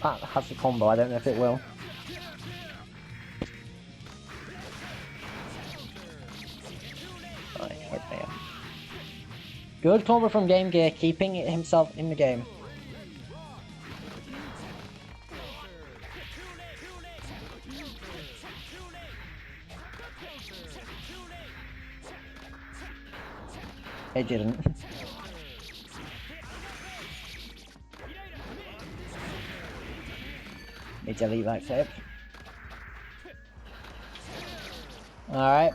that has the combo, I don't know if it will. I hope they are. Good combo from Game Gear, keeping himself in the game. It didn't. Need to delete that clip. Alright.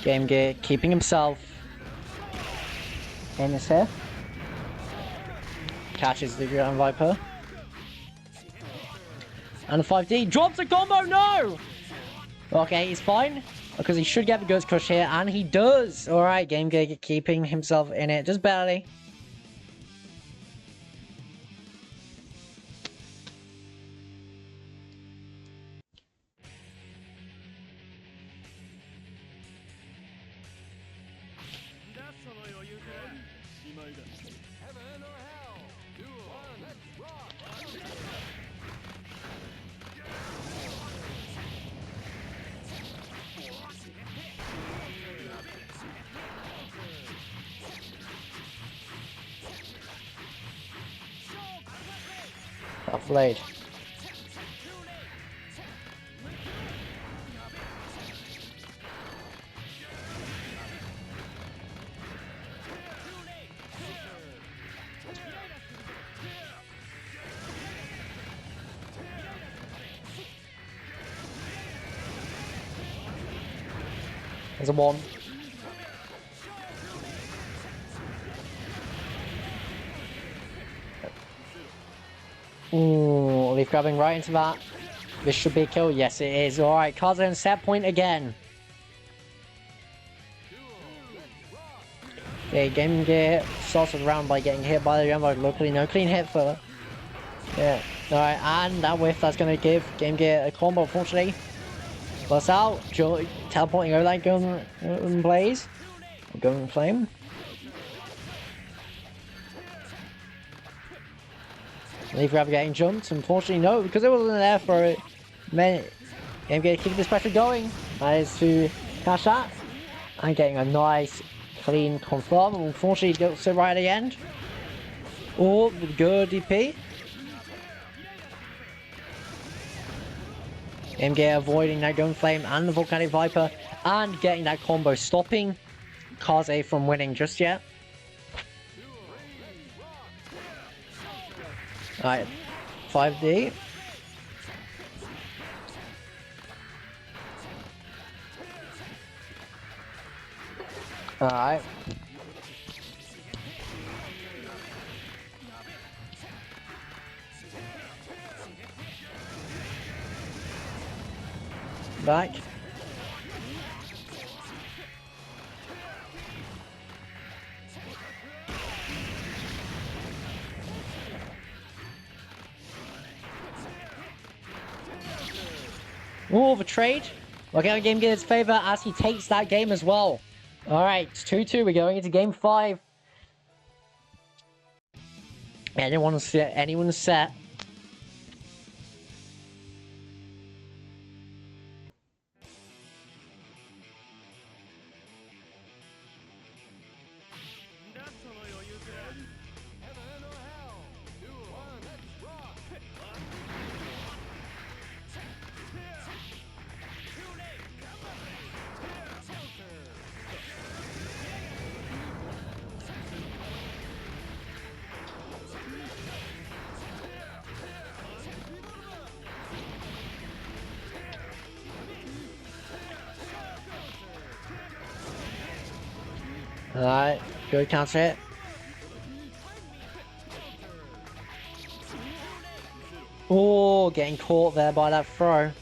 Game Gear keeping himself in his hair. Catches the Ground Viper. And the 5D drops a combo, no! Okay, he's fine. Because he should get the Ghost Crush here, and he does! Alright, Game Gear keeping himself in it, just barely.
Heaven or hell? Duel 1, let's rock!
Tough blade. There's a 1. Ooh, leaf grabbing right into that. This should be a kill. Yes, it is. Alright, Kaze on set point again. Okay, Game Gear starts the round by getting hit by the Rambo locally. No clean hit for... Yeah. Alright, and that whiff that's going to give Game Gear a combo, unfortunately. Plus out. Teleporting over that gun blaze. Gun flame. Leaf grab getting jumped. Unfortunately, no, because it wasn't there for it. Game Gear keeping this pressure going. That is to cash that. And getting a nice, clean confirm. Unfortunately, he gets it right at the end. Oh, good DP. Game Gear avoiding that gun flame and the Volcanic Viper. And getting that combo, stopping Kaze from winning just yet. Alright, 5D. Alright. Back. Ooh, the trade. We're going to Game Gear's favor as he takes that game as well. Alright, it's 2-2. We're going into game 5. Anyone's set.
Heaven or hell? Duel 1, let's rock!
Alright, good counter hit. Oh, getting caught there by that throw.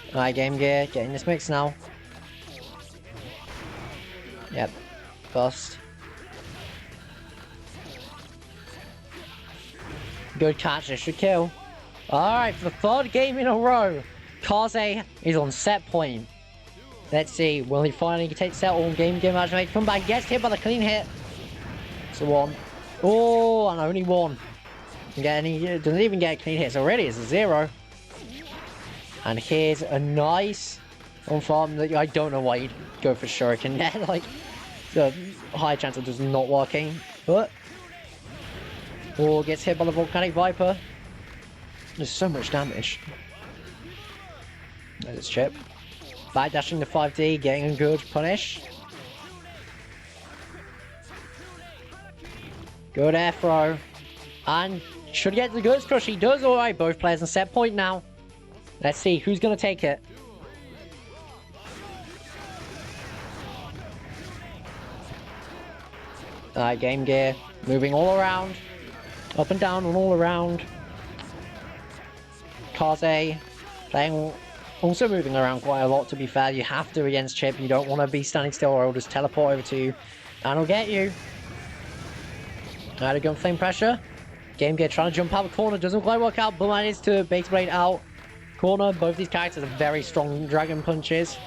Alright, Game Gear, getting this mix now. Yep, bust. Good catch, this should kill. Alright, for the 3rd game in a row, Kaze is on set point. Let's see, will he finally take set all Game Gear match make come back? Gets hit by the clean hit. It's a 1. Oh, and only 1. Doesn't even get a clean hit, so already it's a 0. And here's a nice on farm that I don't know why you'd go for Shuriken there. Like, the high chance of just not working. But, oh, gets hit by the Volcanic Viper. There's so much damage. There's its chip. Back dashing to 5D, getting a good punish. Good air throw. And should get the goods crush. He does alright. Both players on set point now. Let's see who's going to take it. Alright, Game Gear. Moving all around. Up and down and all around. Kaze playing, also moving around quite a lot, to be fair. You have to against Chip. You don't want to be standing still or he'll just teleport over to you. And he'll get you. Alright, a gun flame pressure. Game Gear trying to jump out the corner. Doesn't quite work out, but manages to base blade out. Corner. Both these characters are very strong dragon punches.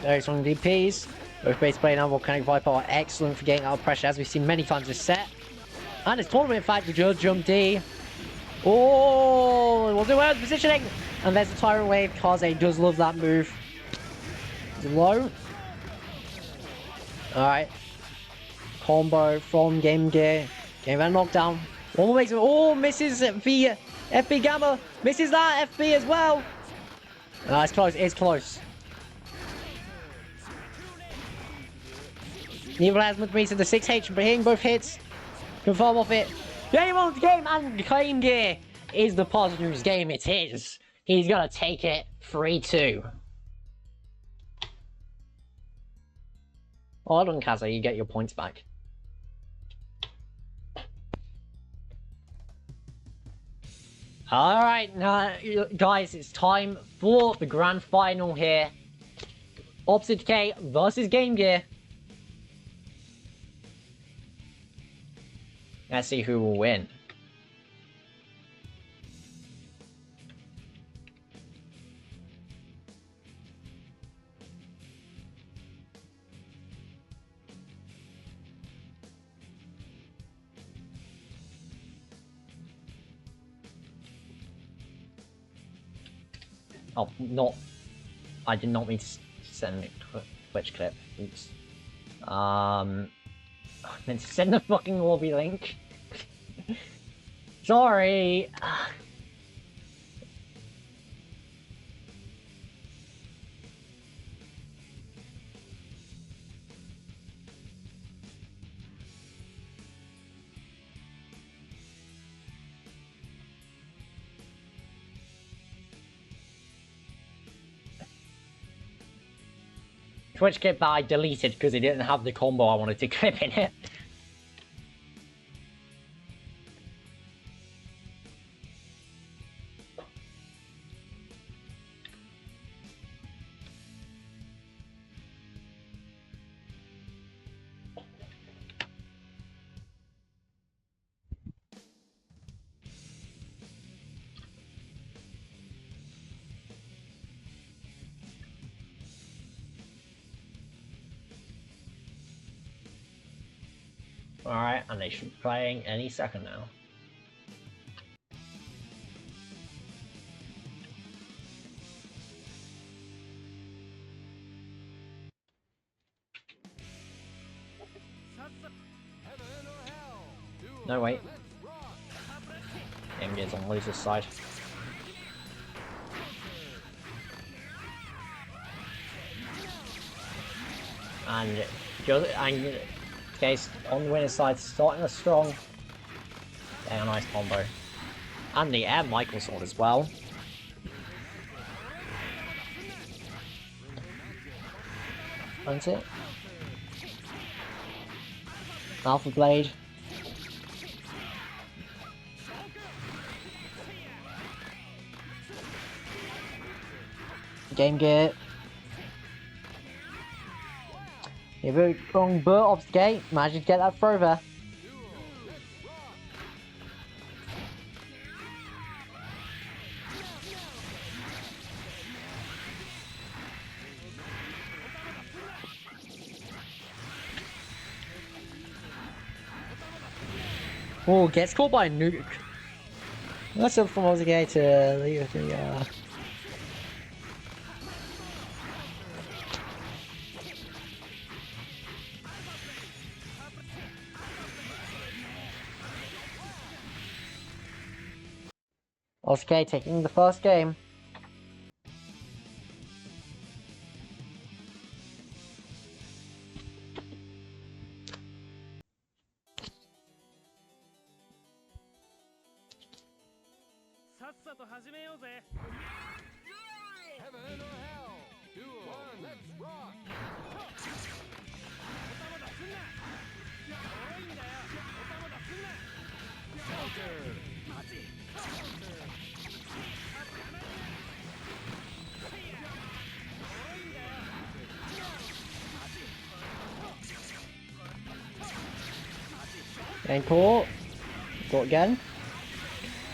Very strong DPs. Both base blade and Volcanic Viper are excellent for getting out of pressure, as we've seen many times this set. And it's tournament, in fact, the Judge Jump D. Oh, we'll do well with positioning. And there's the Tyrant Wave. Kaze does love that move. It's low. Alright. Combo from Game Gear. Game Gear knockdown. One more makes it. Oh, misses the FB Gamma. Misses that FB as well. It's close. It's close. Neither has much means to the 6H, but hitting both hits. Confirm off it. Game on the game, and Game Gear is the person whose game it is. He's gonna take it 3-2. Hold on, Kaze, you get your points back. Alright, now, guys, it's time for the grand final here. Opposite K versus Game Gear. Let's see who will win. Oh, not. I did not mean to send a Twitch clip. Oops. I meant to send the fucking lobby link. Sorry. Twitch clip that I deleted because it didn't have the combo I wanted to clip in it. Alright, and they should be playing any second now. No, wait. Game Gear's on loser's side. And Case on the winner's side, starting us strong. Yeah, a nice combo. And the air Michael sword as well. That's it. Alpha Blade. Game Gear. A very strong Burt off the gate. Managed to get that throw there. Oh, gets caught by a nuke. That's up from Ozzy to leave the Ozzy taking the first game.
Heaven or hell? Duel. One, let's rock.
Getting caught. Caught again.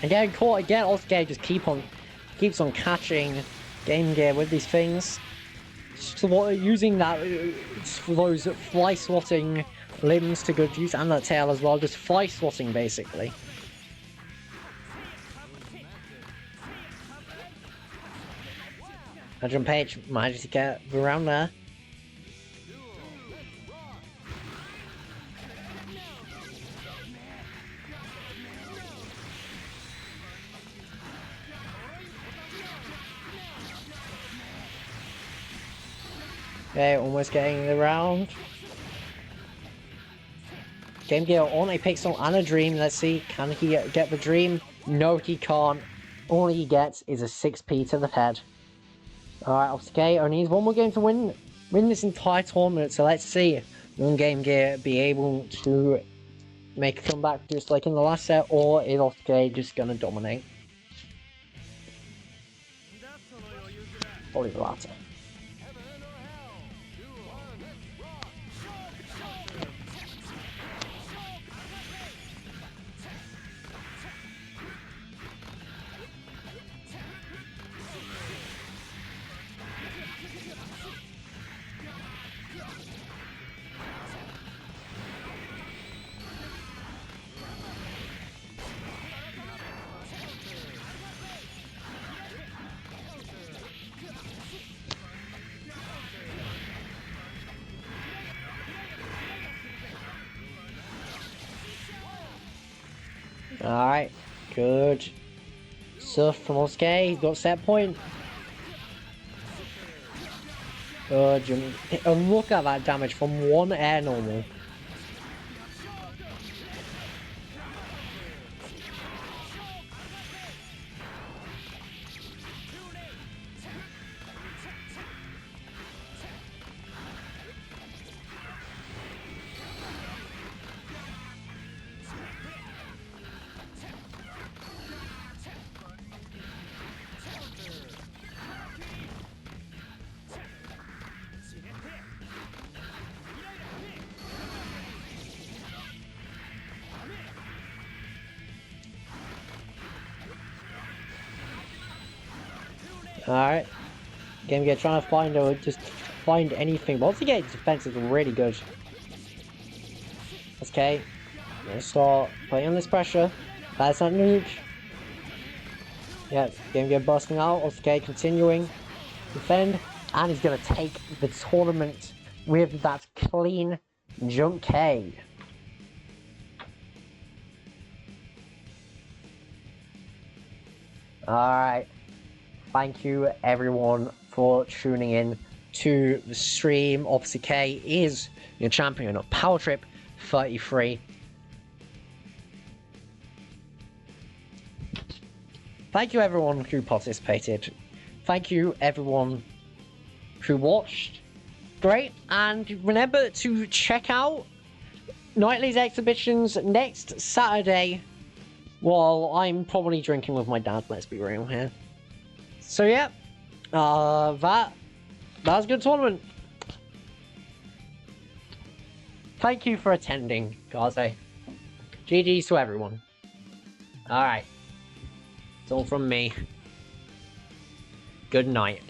And getting caught again. Ozzy just keeps on catching Game Gear with these things. So using that those fly swatting limbs to good use, and that tail as well, just fly swatting basically. Adrian Page managed to get around there. Okay, almost getting the round. Game Gear on a pixel and a dream. Let's see, can he get the dream? No, he can't. All he gets is a 6p to the head. Alright, okay, only needs one more game to win this entire tournament, so let's see. Will Game Gear be able to make a comeback just like in the last set, or is Ozzy just gonna dominate? Probably the latter. Alright, good stuff from Ozzy. He's got set point. Good jump. And look at that damage from one air normal. Alright. Game Gear trying to find or just find anything. But once again, defense is really good. Okay. I'm gonna start putting on this pressure. That's not nuke. Yeah, Game Gear busting out. Okay, continuing. Defend. And he's gonna take the tournament with that clean jump K. Alright. Thank you everyone for tuning in to the stream. Officer K is your champion of Power Trip 33. Thank you everyone who participated. Thank you everyone who watched. Great, and remember to check out Nightly's exhibitions next Saturday while I'm probably drinking with my dad, let's be real here. So yeah, that was a good tournament. Thank you for attending, Gaze. GG's to everyone. Alright. It's all from me. Good night.